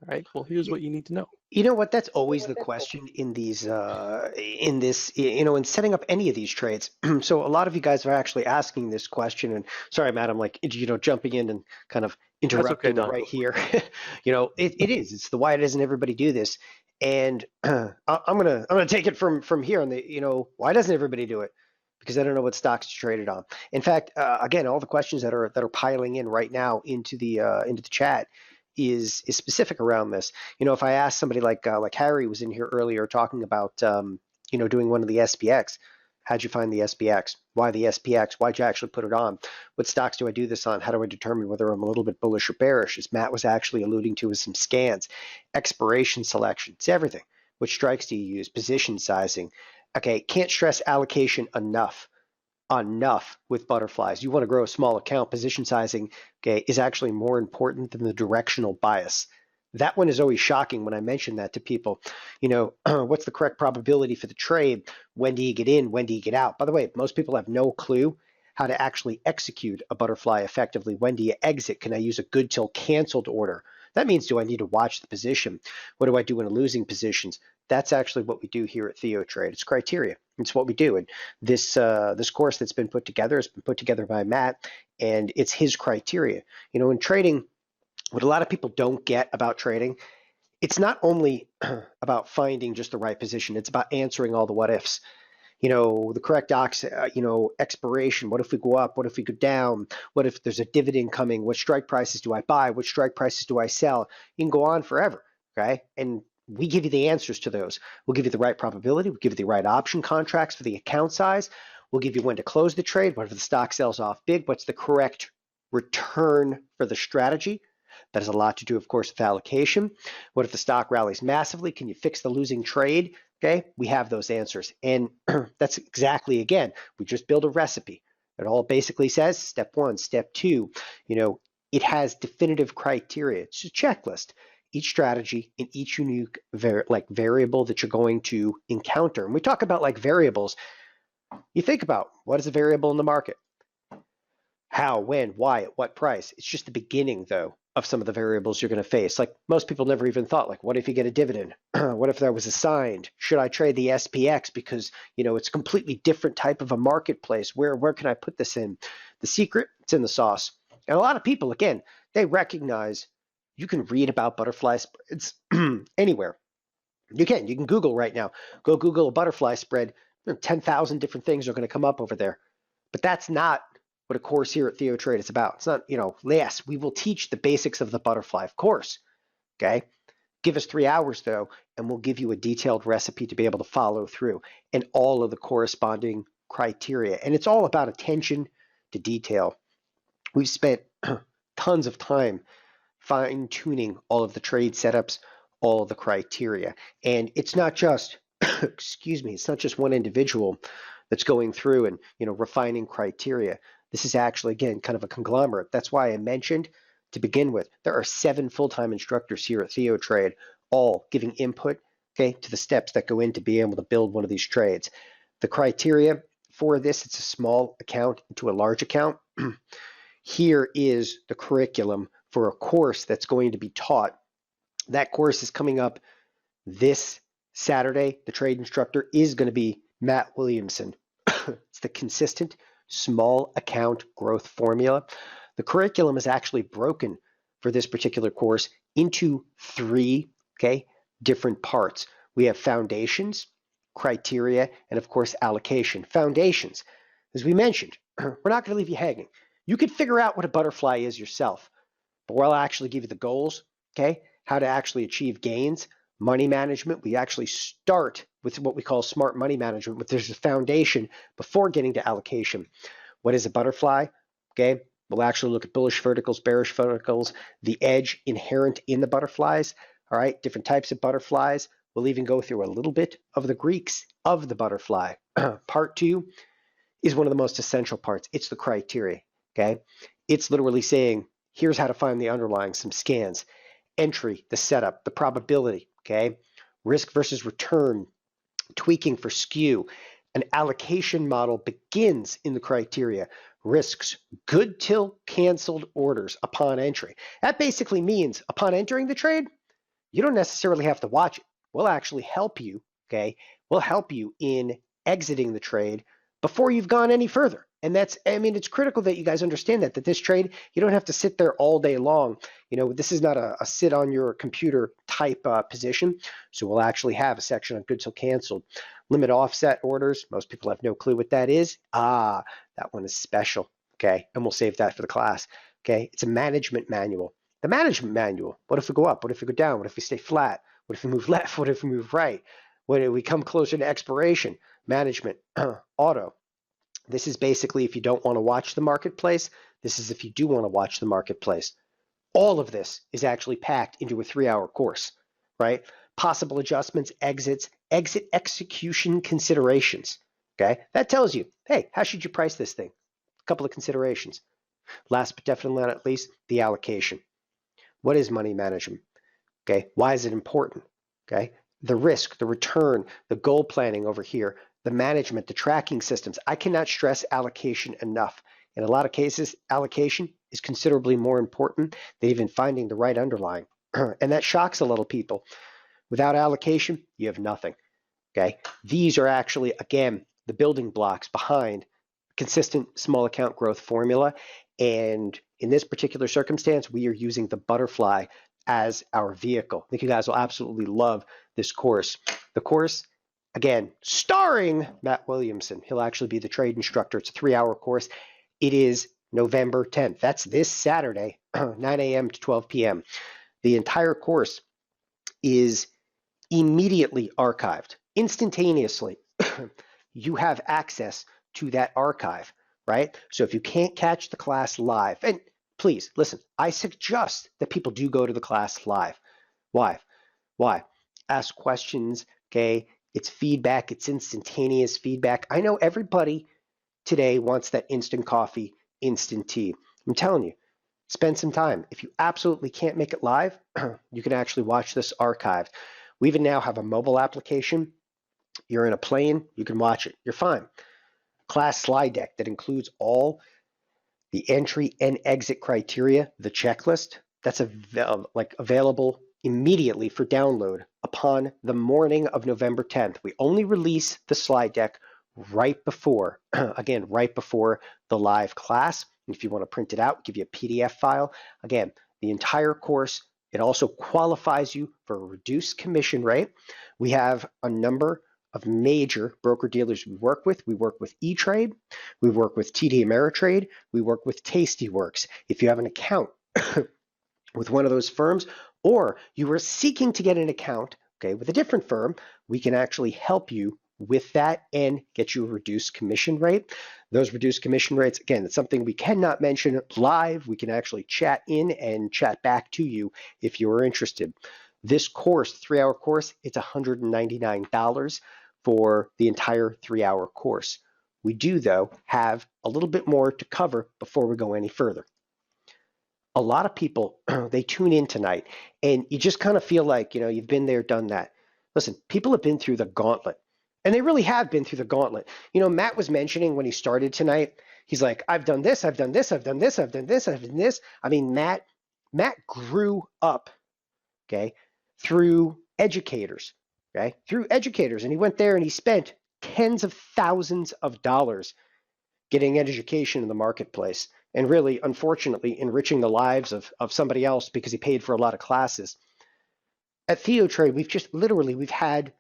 B: All right, well, here's what you need to know.
A: You know what? That's always the question in these, in setting up any of these trades. So a lot of you guys are actually asking this question, and sorry, Matt, I'm like, jumping in and kind of interrupting right here. It is. It's the why doesn't everybody do this? And I'm gonna take it from here on the, why doesn't everybody do it? Because I don't know what stocks to trade it on. In fact, again, all the questions that are piling in right now into the chat is specific around this. If I ask somebody like Harry was in here earlier talking about doing one of the SPX, how'd you find the SPX? Why the SPX? Why'd you actually put it on? What stocks do I do this on? How do I determine whether I'm a little bit bullish or bearish? As Matt was actually alluding to with some scans, expiration selection, it's everything. Which strikes do you use? Position sizing. Okay, can't stress allocation enough with butterflies. You want to grow a small account, position sizing, okay, is actually more important than the directional bias. That one is always shocking when I mention that to people. What's the correct probability for the trade? When do you get in? When do you get out? By the way, most people have no clue how to actually execute a butterfly effectively. When do you exit? Can I use a good till canceled order? That means, do I need to watch the position? What do I do in losing positions? That's actually what we do here at TheoTrade. It's criteria. It's what we do. And this course that's been put together has been put together by Matt, and it's his criteria. In trading, what a lot of people don't get about trading, it's not only about finding just the right position. It's about answering all the what ifs. The correct expiration. What if we go up? What if we go down? What if there's a dividend coming? What strike prices do I buy? What strike prices do I sell? You can go on forever, okay? And we give you the answers to those. We'll give you the right probability. We'll give you the right option contracts for the account size. We'll give you when to close the trade. What if the stock sells off big? What's the correct return for the strategy? That has a lot to do, of course, with allocation. What if the stock rallies massively? Can you fix the losing trade? Okay, we have those answers. And that's exactly, again, we just build a recipe. It all basically says step 1, step 2. It has definitive criteria. It's a checklist. Each strategy and each unique variable that you're going to encounter. And we talk about variables. You think about what is a variable in the market? How, when, why, at what price? It's just the beginning, though, of some of the variables you're going to face. Most people never even thought, what if you get a dividend? What if that was assigned? Should I trade the SPX because, it's a completely different type of a marketplace? Where can I put this in? The secret, it's in the sauce. And a lot of people, again, they recognize you can read about butterfly spreads anywhere. You can Google right now. Go Google a butterfly spread. 10,000 different things are going to come up over there. But that's not what a course here at TheoTrade is about. It's not, yes, we will teach the basics of the butterfly, of course, okay? Give us 3 hours, though, and we'll give you a detailed recipe to be able to follow through and all of the corresponding criteria. And it's all about attention to detail. We've spent tons of time fine-tuning all of the trade setups, all of the criteria. And it's not just, excuse me, it's not just one individual that's going through and, refining criteria. This is actually, again, kind of a conglomerate. That's why I mentioned to begin with, there are 7 full-time instructors here at TheoTrade, all giving input, okay, to the steps that go in to be able to build one of these trades. The criteria for this, it's a small account to a large account. Here is the curriculum for a course that's going to be taught. That course is coming up this Saturday. The trade instructor is going to be Matt Williamson. It's the consistent small account growth formula. The curriculum is actually broken for this particular course into 3 different parts. We have foundations, criteria, and of course allocation. Foundations, as we mentioned, we're not going to leave you hanging. You can figure out what a butterfly is yourself, but we'll actually give you the goals, how to actually achieve gains. Money management, we actually start with what we call smart money management, but there's a foundation before getting to allocation. What is a butterfly? We'll actually look at bullish verticals, bearish verticals, the edge inherent in the butterflies, all right, different types of butterflies. We'll even go through a little bit of the Greeks of the butterfly. Part 2 is one of the most essential parts. It's the criteria, It's literally saying, here's how to find the underlying, some scans, entry, the setup, the probability, risk versus return, tweaking for skew. An allocation model begins in the criteria. Risks, good till canceled orders upon entry. That basically means upon entering the trade, you don't necessarily have to watch it. We'll actually help you, We'll help you in exiting the trade before you've gone any further. And that's, it's critical that you guys understand that this trade, you don't have to sit there all day long. This is not a sit on your computer type position. So we'll actually have a section on good till canceled. Limit offset orders. Most people have no clue what that is. That one is special, And we'll save that for the class, It's a management manual. The management manual. What if we go up? What if we go down? What if we stay flat? What if we move left? What if we move right? When we come closer to expiration? Management, auto. This is basically if you don't want to watch the marketplace. This is if you do want to watch the marketplace. All of this is actually packed into a 3-hour course, right? Possible adjustments, exits, exit execution considerations, That tells you, hey, how should you price this thing? A couple of considerations. Last but definitely not least, the allocation. What is money management? Why is it important? The risk, the return, the goal planning over here, the management, the tracking systems. I cannot stress allocation enough. In a lot of cases, allocation is considerably more important than even finding the right underlying. And that shocks a little people. Without allocation, you have nothing. These are actually, again, the building blocks behind consistent small account growth formula. And in this particular circumstance, we are using the butterfly as our vehicle. I think you guys will absolutely love this course. The course, again, starring Matt Williamson. He'll actually be the trade instructor. It's a 3-hour course. It is November 10th. That's this Saturday, 9 a.m. to 12 p.m. The entire course is immediately archived, instantaneously. You have access to that archive, right? So if you can't catch the class live, and please listen, I suggest that people do go to the class live. Why? Ask questions, It's feedback, it's instantaneous feedback. I know everybody today wants that instant coffee, instant tea. I'm telling you, spend some time. If you absolutely can't make it live, you can actually watch this archived. We even now have a mobile application. You're in a plane, you can watch it. You're fine. Class slide deck that includes all the entry and exit criteria, the checklist, that's available immediately for download upon the morning of November 10th. We only release the slide deck right before, right before the live class. If you want to print it out, give you a PDF file. Again, the entire course, it also qualifies you for a reduced commission rate. We have a number of major broker-dealers we work with. We work with E-Trade. We work with TD Ameritrade. We work with Tastyworks. If you have an account with one of those firms, or you are seeking to get an account, with a different firm, we can actually help you with that and get you a reduced commission rate. Those reduced commission rates, again, it's something we cannot mention live. We can actually chat in and chat back to you if you are interested. This course, 3-hour course, it's $199 for the entire 3-hour course. We do, though, have a little bit more to cover before we go any further. A lot of people, they tune in tonight, and you just kind of feel like, you've been there, done that. Listen, people have been through the gauntlet, and they really have been through the gauntlet. Matt was mentioning when he started tonight, he's like, I've done this, I've done this, I've done this, I've done this, I've done this. Matt Matt grew up, okay, through educators, okay, through educators. And he went there and he spent tens of thousands of dollars getting education in the marketplace and really, unfortunately, enriching the lives of somebody else because he paid for a lot of classes. At TheoTrade, we've had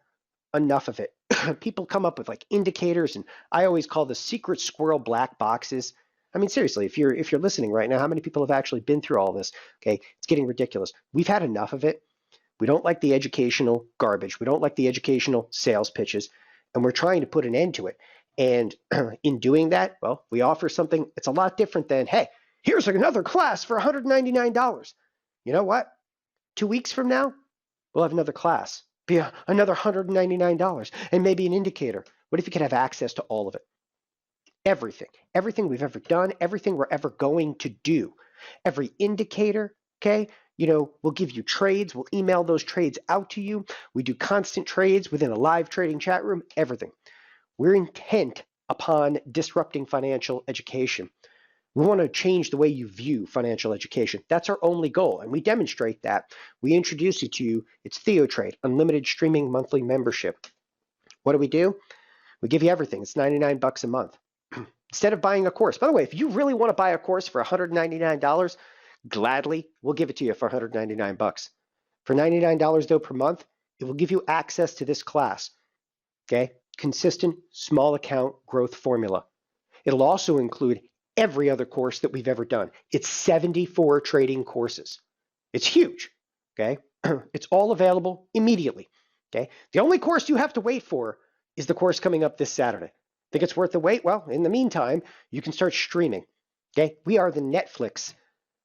A: enough of it. People come up with like indicators, and I always call the secret squirrel black boxes. I mean, seriously, if you're listening right now, how many people have actually been through all this? Okay, it's getting ridiculous. We've had enough of it. We don't like the educational garbage. We don't like the educational sales pitches, and we're trying to put an end to it. And in doing that, well, we offer something that's a lot different than, hey, here's another class for $199. You know what? 2 weeks from now, we'll have another class, be another $199, and maybe an indicator. What if you could have access to all of it? Everything we've ever done, everything we're ever going to do, every indicator, okay? We'll give you trades. We'll email those trades out to you. We do constant trades within a live trading chat room, everything. We're intent upon disrupting financial education. We want to change the way you view financial education. That's our only goal, and we demonstrate that. We introduce it to you. It's TheoTrade, unlimited streaming monthly membership. What do? We give you everything. It's $99 a month. Instead of buying a course. By the way, if you really want to buy a course for $199, gladly, we'll give it to you for $199. For $99 though per month, it will give you access to this class. Okay? Consistent small account growth formula. It'll also include every other course that we've ever done. It's 74 trading courses. It's huge. Okay? It's all available immediately. Okay? The only course you have to wait for is the course coming up this Saturday. Think it's worth the wait? Well, in the meantime, you can start streaming. Okay? We are the Netflix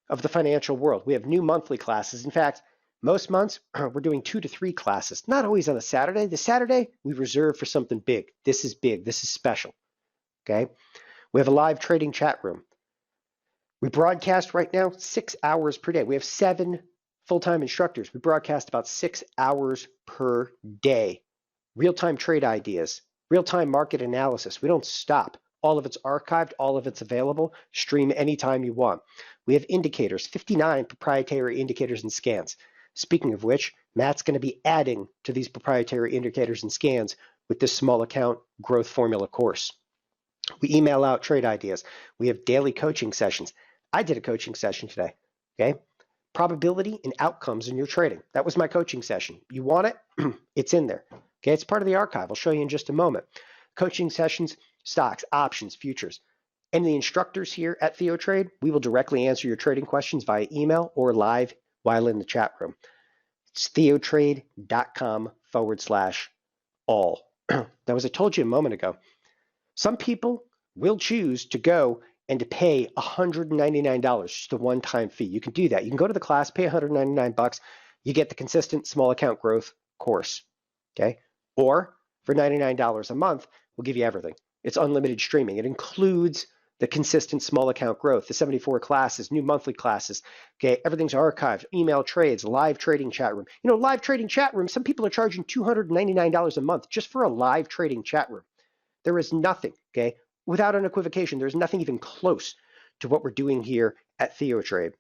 A: of the financial world. We have new monthly classes. In fact, most months, we're doing 2 to 3 classes, not always on a Saturday. The Saturday, we reserve for something big. This is big. This is special. Okay? We have a live trading chat room. We broadcast right now 6 hours per day. We have 7 full-time instructors. We broadcast about 6 hours per day. Real-time trade ideas, real-time market analysis. We don't stop. All of it's archived. All of it's available. Stream anytime you want. We have indicators, 59 proprietary indicators and scans. Speaking of which, Matt's going to be adding to these proprietary indicators and scans with this small account growth formula course. We email out trade ideas. We have daily coaching sessions. I did a coaching session today. Okay? Probability and outcomes in your trading. That was my coaching session. You want it? It's in there. Okay? It's part of the archive. I'll show you in just a moment. Coaching sessions, stocks, options, futures. And the instructors here at TheoTrade, we will directly answer your trading questions via email or live while in the chat room. It's theotrade.com/all. Now, as I told you a moment ago, some people will choose to go and to pay $199, just a one-time fee. You can do that. You can go to the class, pay $199. You get the consistent small account growth course. Okay? Or for $99 a month, we'll give you everything. It's unlimited streaming. It includes the consistent small account growth, the 74 classes, new monthly classes. Okay, everything's archived, email trades, live trading chat room. Live trading chat room, some people are charging $299 a month just for a live trading chat room. There is nothing, okay, without an equivocation, there's nothing even close to what we're doing here at TheoTrade.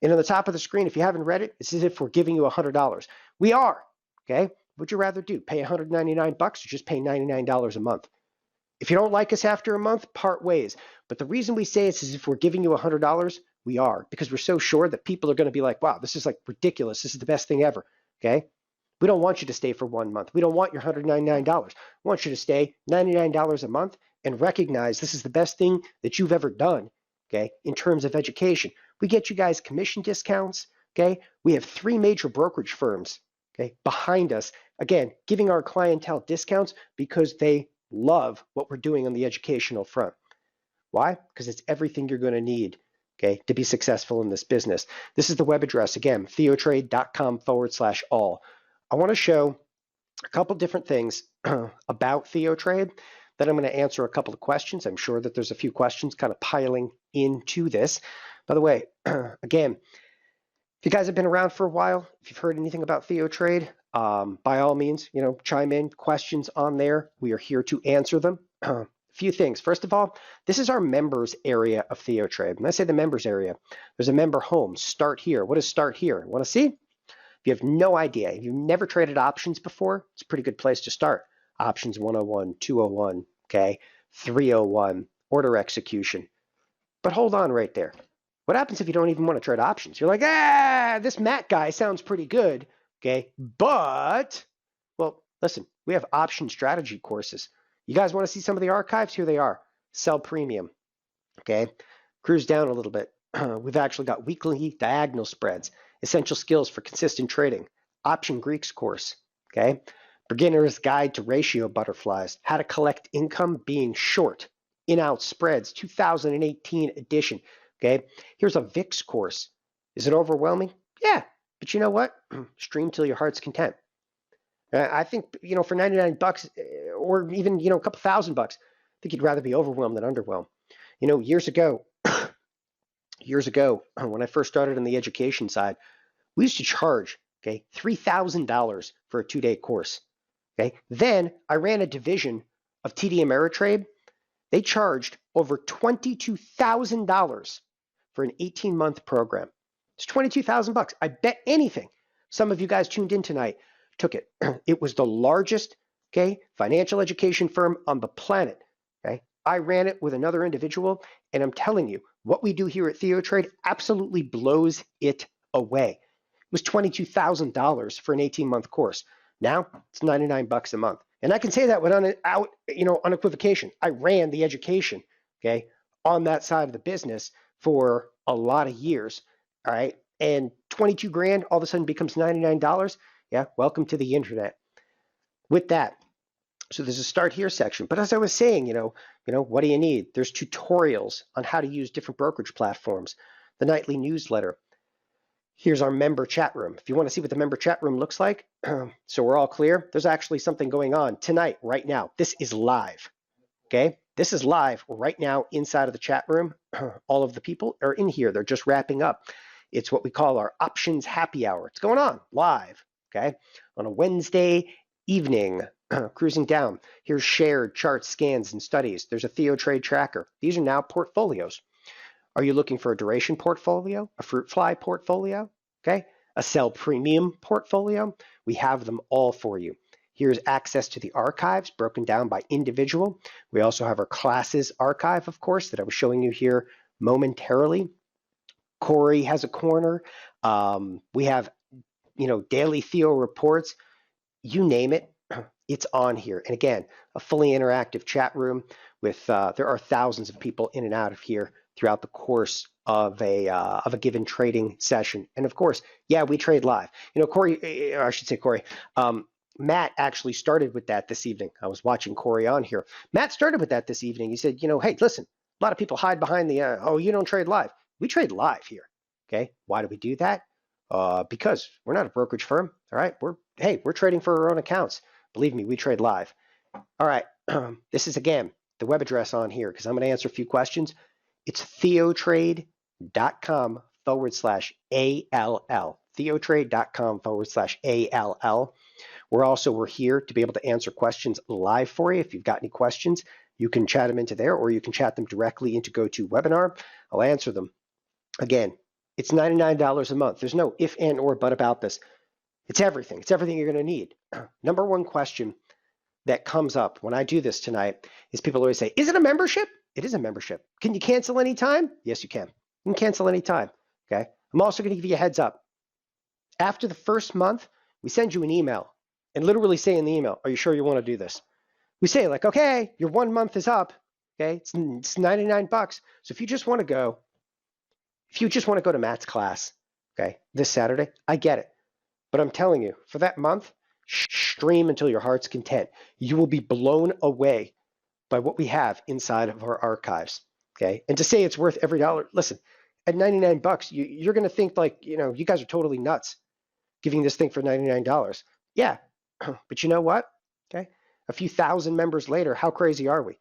A: And on the top of the screen, if you haven't read it, it's as if we're giving you $100. We are, okay? What'd you rather do, pay $199 or just pay $99 a month? If you don't like us after a month, part ways. But the reason we say it's as if we're giving you $100, we are, because we're so sure that people are going to be like, wow, this is like ridiculous. This is the best thing ever, okay? We don't want you to stay for 1 month. We don't want your $199. We want you to stay $99 a month and recognize this is the best thing that you've ever done, okay, in terms of education. We get you guys commission discounts, okay? We have 3 major brokerage firms, okay, behind us, again, giving our clientele discounts because they love what we're doing on the educational front. Why? Because it's everything you're going to need, okay, to be successful in this business. This is the web address, again, theotrade.com/all. I want to show a couple different things about TheoTrade. Then I'm going to answer a couple of questions. I'm sure that there's a few questions kind of piling into this. By the way, again, if you guys have been around for a while, if you've heard anything about TheoTrade, by all means, chime in questions on there. We are here to answer them. few things. First of all, this is our members area of TheoTrade. When I say the members area, there's a member home. Start here. What is start here? Want to see? If you have no idea, if you've never traded options before, it's a pretty good place to start. Options 101, 201, okay, 301, order execution. But hold on right there. What happens if you don't even want to trade options? You're like, this Matt guy sounds pretty good, okay, but, well, listen, we have option strategy courses. You guys want to see some of the archives? Here they are. Sell premium, okay? Cruise down a little bit. We've actually got weekly diagonal spreads, essential skills for consistent trading, option Greeks course, okay? Beginner's guide to ratio butterflies, how to collect income being short, in-out spreads, 2018 edition, okay? Here's a VIX course. Is it overwhelming? Yeah, but you know what? Stream till your heart's content. I think, for 99 bucks or even, a couple $1,000, I think you'd rather be overwhelmed than underwhelmed. Years ago, when I first started on the education side, we used to charge, okay, $3,000 for a 2-day course. Okay. Then I ran a division of TD Ameritrade. They charged over $22,000 for an 18-month program. It's $22,000. I bet anything. Some of you guys tuned in tonight took it. It was the largest, okay, financial education firm on the planet. Okay. I ran it with another individual, and I'm telling you, what we do here at TheoTrade absolutely blows it away. It was $22,000 for an 18-month course. Now it's 99 bucks a month. And I can say that without unequivocation. I ran the education, okay, on that side of the business for a lot of years. All right. And 22 grand all of a sudden becomes $99. Yeah, welcome to the internet. With that, so there's a start here section. But as I was saying, what do you need? There's tutorials on how to use different brokerage platforms, the nightly newsletter. Here's our member chat room. If you want to see what the member chat room looks like, so we're all clear, there's actually something going on tonight, right now. This is live, okay? This is live right now inside of the chat room. All of the people are in here. They're just wrapping up. It's what we call our options happy hour. It's going on live, okay? On a Wednesday evening, cruising down. Here's shared charts, scans, and studies. There's a TheoTrade tracker. These are now portfolios. Are you looking for a duration portfolio, a fruit fly portfolio, okay? A sell premium portfolio? We have them all for you. Here's access to the archives broken down by individual. We also have our classes archive, of course, that I was showing you here momentarily. Corey has a corner. We have, daily Theo reports. You name it, it's on here. And again, a fully interactive chat room with, there are thousands of people in and out of here throughout the course of a given trading session. And of course, yeah, we trade live. Corey, or I should say Corey, Matt actually started with that this evening. I was watching Corey on here. Matt started with that this evening. He said, hey, listen, a lot of people hide behind the, oh, you don't trade live. We trade live here, okay? Why do we do that? Because we're not a brokerage firm, all right? We're trading for our own accounts. Believe me, we trade live. All right, this is, again, the web address on here because I'm going to answer a few questions. It's theotrade.com/ALL. Theotrade.com/ALL. We're here to be able to answer questions live for you. If you've got any questions, you can chat them into there or you can chat them directly into GoToWebinar. I'll answer them. Again, it's $99 a month. There's no if, and, or, but about this. It's everything. It's everything you're going to need. Number one question that comes up when I do this tonight is people always say, is it a membership? It is a membership. Can you cancel anytime? Yes, you can. You can cancel anytime, okay? I'm also going to give you a heads up. After the first month, we send you an email and literally say in the email, are you sure you want to do this? We say like, okay, your 1 month is up, okay? It's 99 bucks. So if you just want to go to Matt's class, okay, this Saturday, I get it. But I'm telling you, for that month, stream until your heart's content. You will be blown away by what we have inside of our archives, okay? And to say it's worth every dollar, listen, at 99 bucks, you're going to think like, you guys are totally nuts giving this thing for $99. Yeah, but you know what, okay? A few thousand members later, how crazy are we?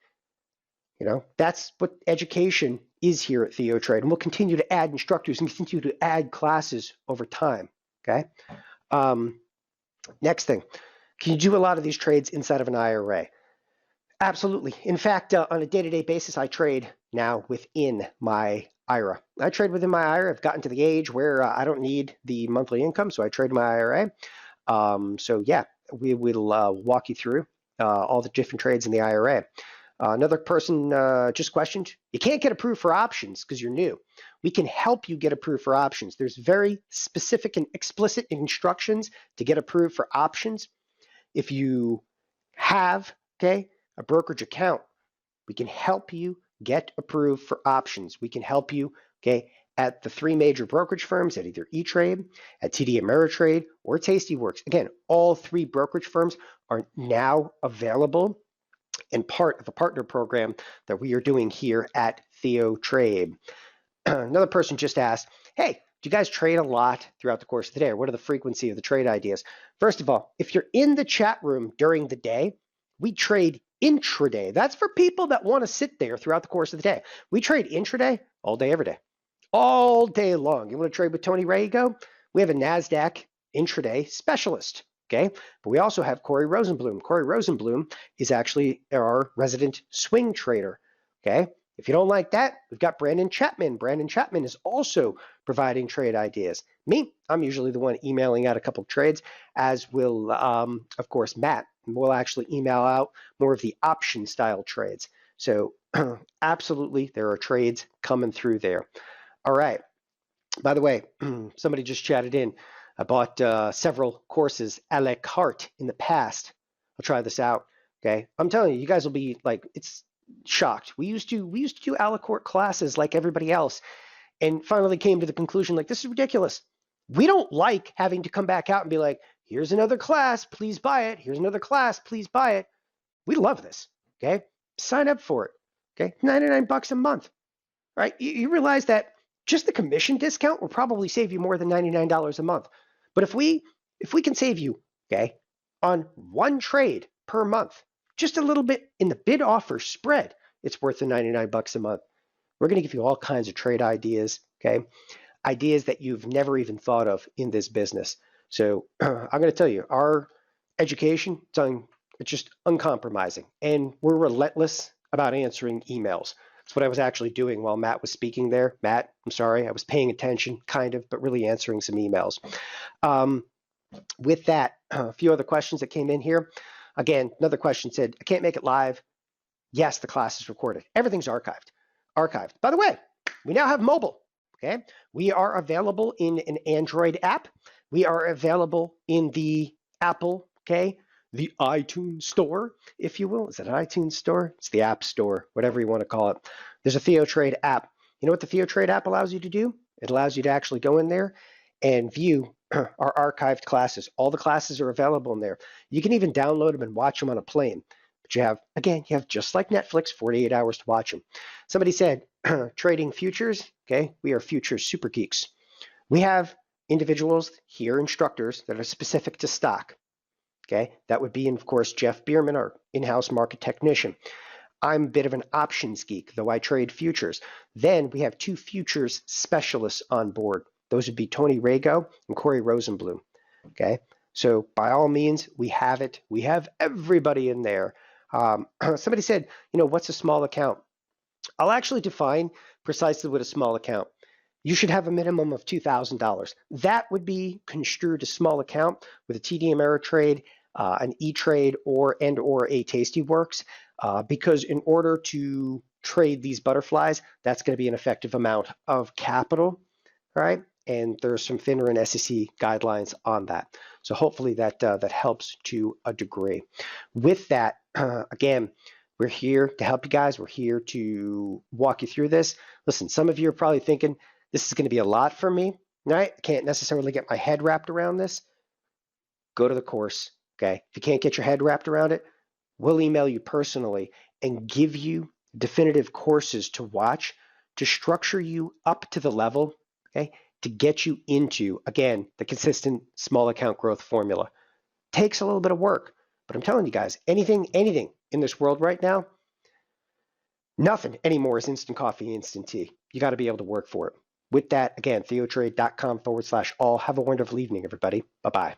A: That's what education is here at TheoTrade, and we'll continue to add instructors and continue to add classes over time, okay? Next thing, can you do a lot of these trades inside of an IRA? Absolutely. In fact, on a day-to-day basis, I trade now within my IRA. I trade within my IRA. I've gotten to the age where I don't need the monthly income, so I trade my IRA. So yeah, we will walk you through all the different trades in the IRA. Another person just questioned, you can't get approved for options because you're new. We can help you get approved for options. There's very specific and explicit instructions to get approved for options. If you have, okay, a brokerage account, we can help you get approved for options. We can help you, okay, at the 3 major brokerage firms, at either E-Trade, at TD Ameritrade, or Tastyworks. Again, all 3 brokerage firms are now available and part of a partner program that we are doing here at TheoTrade. Another person just asked, hey, do you guys trade a lot throughout the course of the day? Or what are the frequency of the trade ideas? First of all, if you're in the chat room during the day, we trade intraday. That's for people that want to sit there throughout the course of the day. We trade intraday all day, every day, all day long. You want to trade with Tony Rago? We have a Nasdaq intraday specialist. Okay, but we also have Corey Rosenblum. Corey Rosenblum is actually our resident swing trader. Okay, if you don't like that, we've got Brandon Chapman. Brandon Chapman is also providing trade ideas. Me, I'm usually the one emailing out a couple of trades, as will, of course, Matt. We'll actually email out more of the option style trades. So absolutely, there are trades coming through there. All right. By the way, somebody just chatted in. I bought several courses a la carte in the past. I'll try this out. Okay, I'm telling you, you guys will be like, it's shocked. We used to do a la carte classes like everybody else, and finally came to the conclusion like, this is ridiculous. We don't like having to come back out and be like, here's another class, please buy it. Here's another class, please buy it. We love this. Okay, sign up for it. Okay, $99 a month. Right? You realize that just the commission discount will probably save you more than $99 a month. But if we can save you, okay, on one trade per month, just a little bit in the bid offer spread, it's worth the $99 a month. We're going to give you all kinds of trade ideas, okay? Ideas that you've never even thought of in this business. So I'm going to tell you, our education, it's just uncompromising. And we're relentless about answering emails. That's what I was actually doing while Matt was speaking there. Matt, I'm sorry, I was paying attention, kind of, but really answering some emails. With that, a few other questions that came in here. Again, another question said, I can't make it live. Yes, the class is recorded. Everything's archived. By the way, we now have mobile. Okay, we are available in an Android app. We are available in the Apple, okay, the iTunes store, if you will. Is it an iTunes store? It's the App Store, whatever you want to call it. There's a TheoTrade app. You know what the TheoTrade app allows you to do? It allows you to actually go in there and view our archived classes. All the classes are available in there. You can even download them and watch them on a plane. But you have just like Netflix, 48 hours to watch them. Somebody said, trading futures, okay, we are futures super geeks. We have individuals here, instructors, that are specific to stock. Okay, that would be, of course, Jeff Bierman, our in-house market technician. I'm a bit of an options geek, though I trade futures. Then we have 2 futures specialists on board. Those would be Tony Rago and Corey Rosenblum. Okay, so by all means, we have it. We have everybody in there. Somebody said, what's a small account? I'll actually define precisely what a small account. You should have a minimum of $2,000. That would be construed a small account with a TD Ameritrade, an E-Trade, or a Tastyworks, because in order to trade these butterflies, that's going to be an effective amount of capital, right? And there's some FINRA and SEC guidelines on that. So hopefully that helps to a degree. With that, again, we're here to help you guys. We're here to walk you through this. Listen, some of you are probably thinking, this is going to be a lot for me, right? I can't necessarily get my head wrapped around this. Go to the course, okay? If you can't get your head wrapped around it, we'll email you personally and give you definitive courses to watch to structure you up to the level, okay, to get you into, again, the consistent small account growth formula. Takes a little bit of work, but I'm telling you guys, anything in this world right now, nothing anymore is instant coffee, instant tea. You got to be able to work for it. With that, again, theotrade.com/all. Have a wonderful evening, everybody. Bye-bye.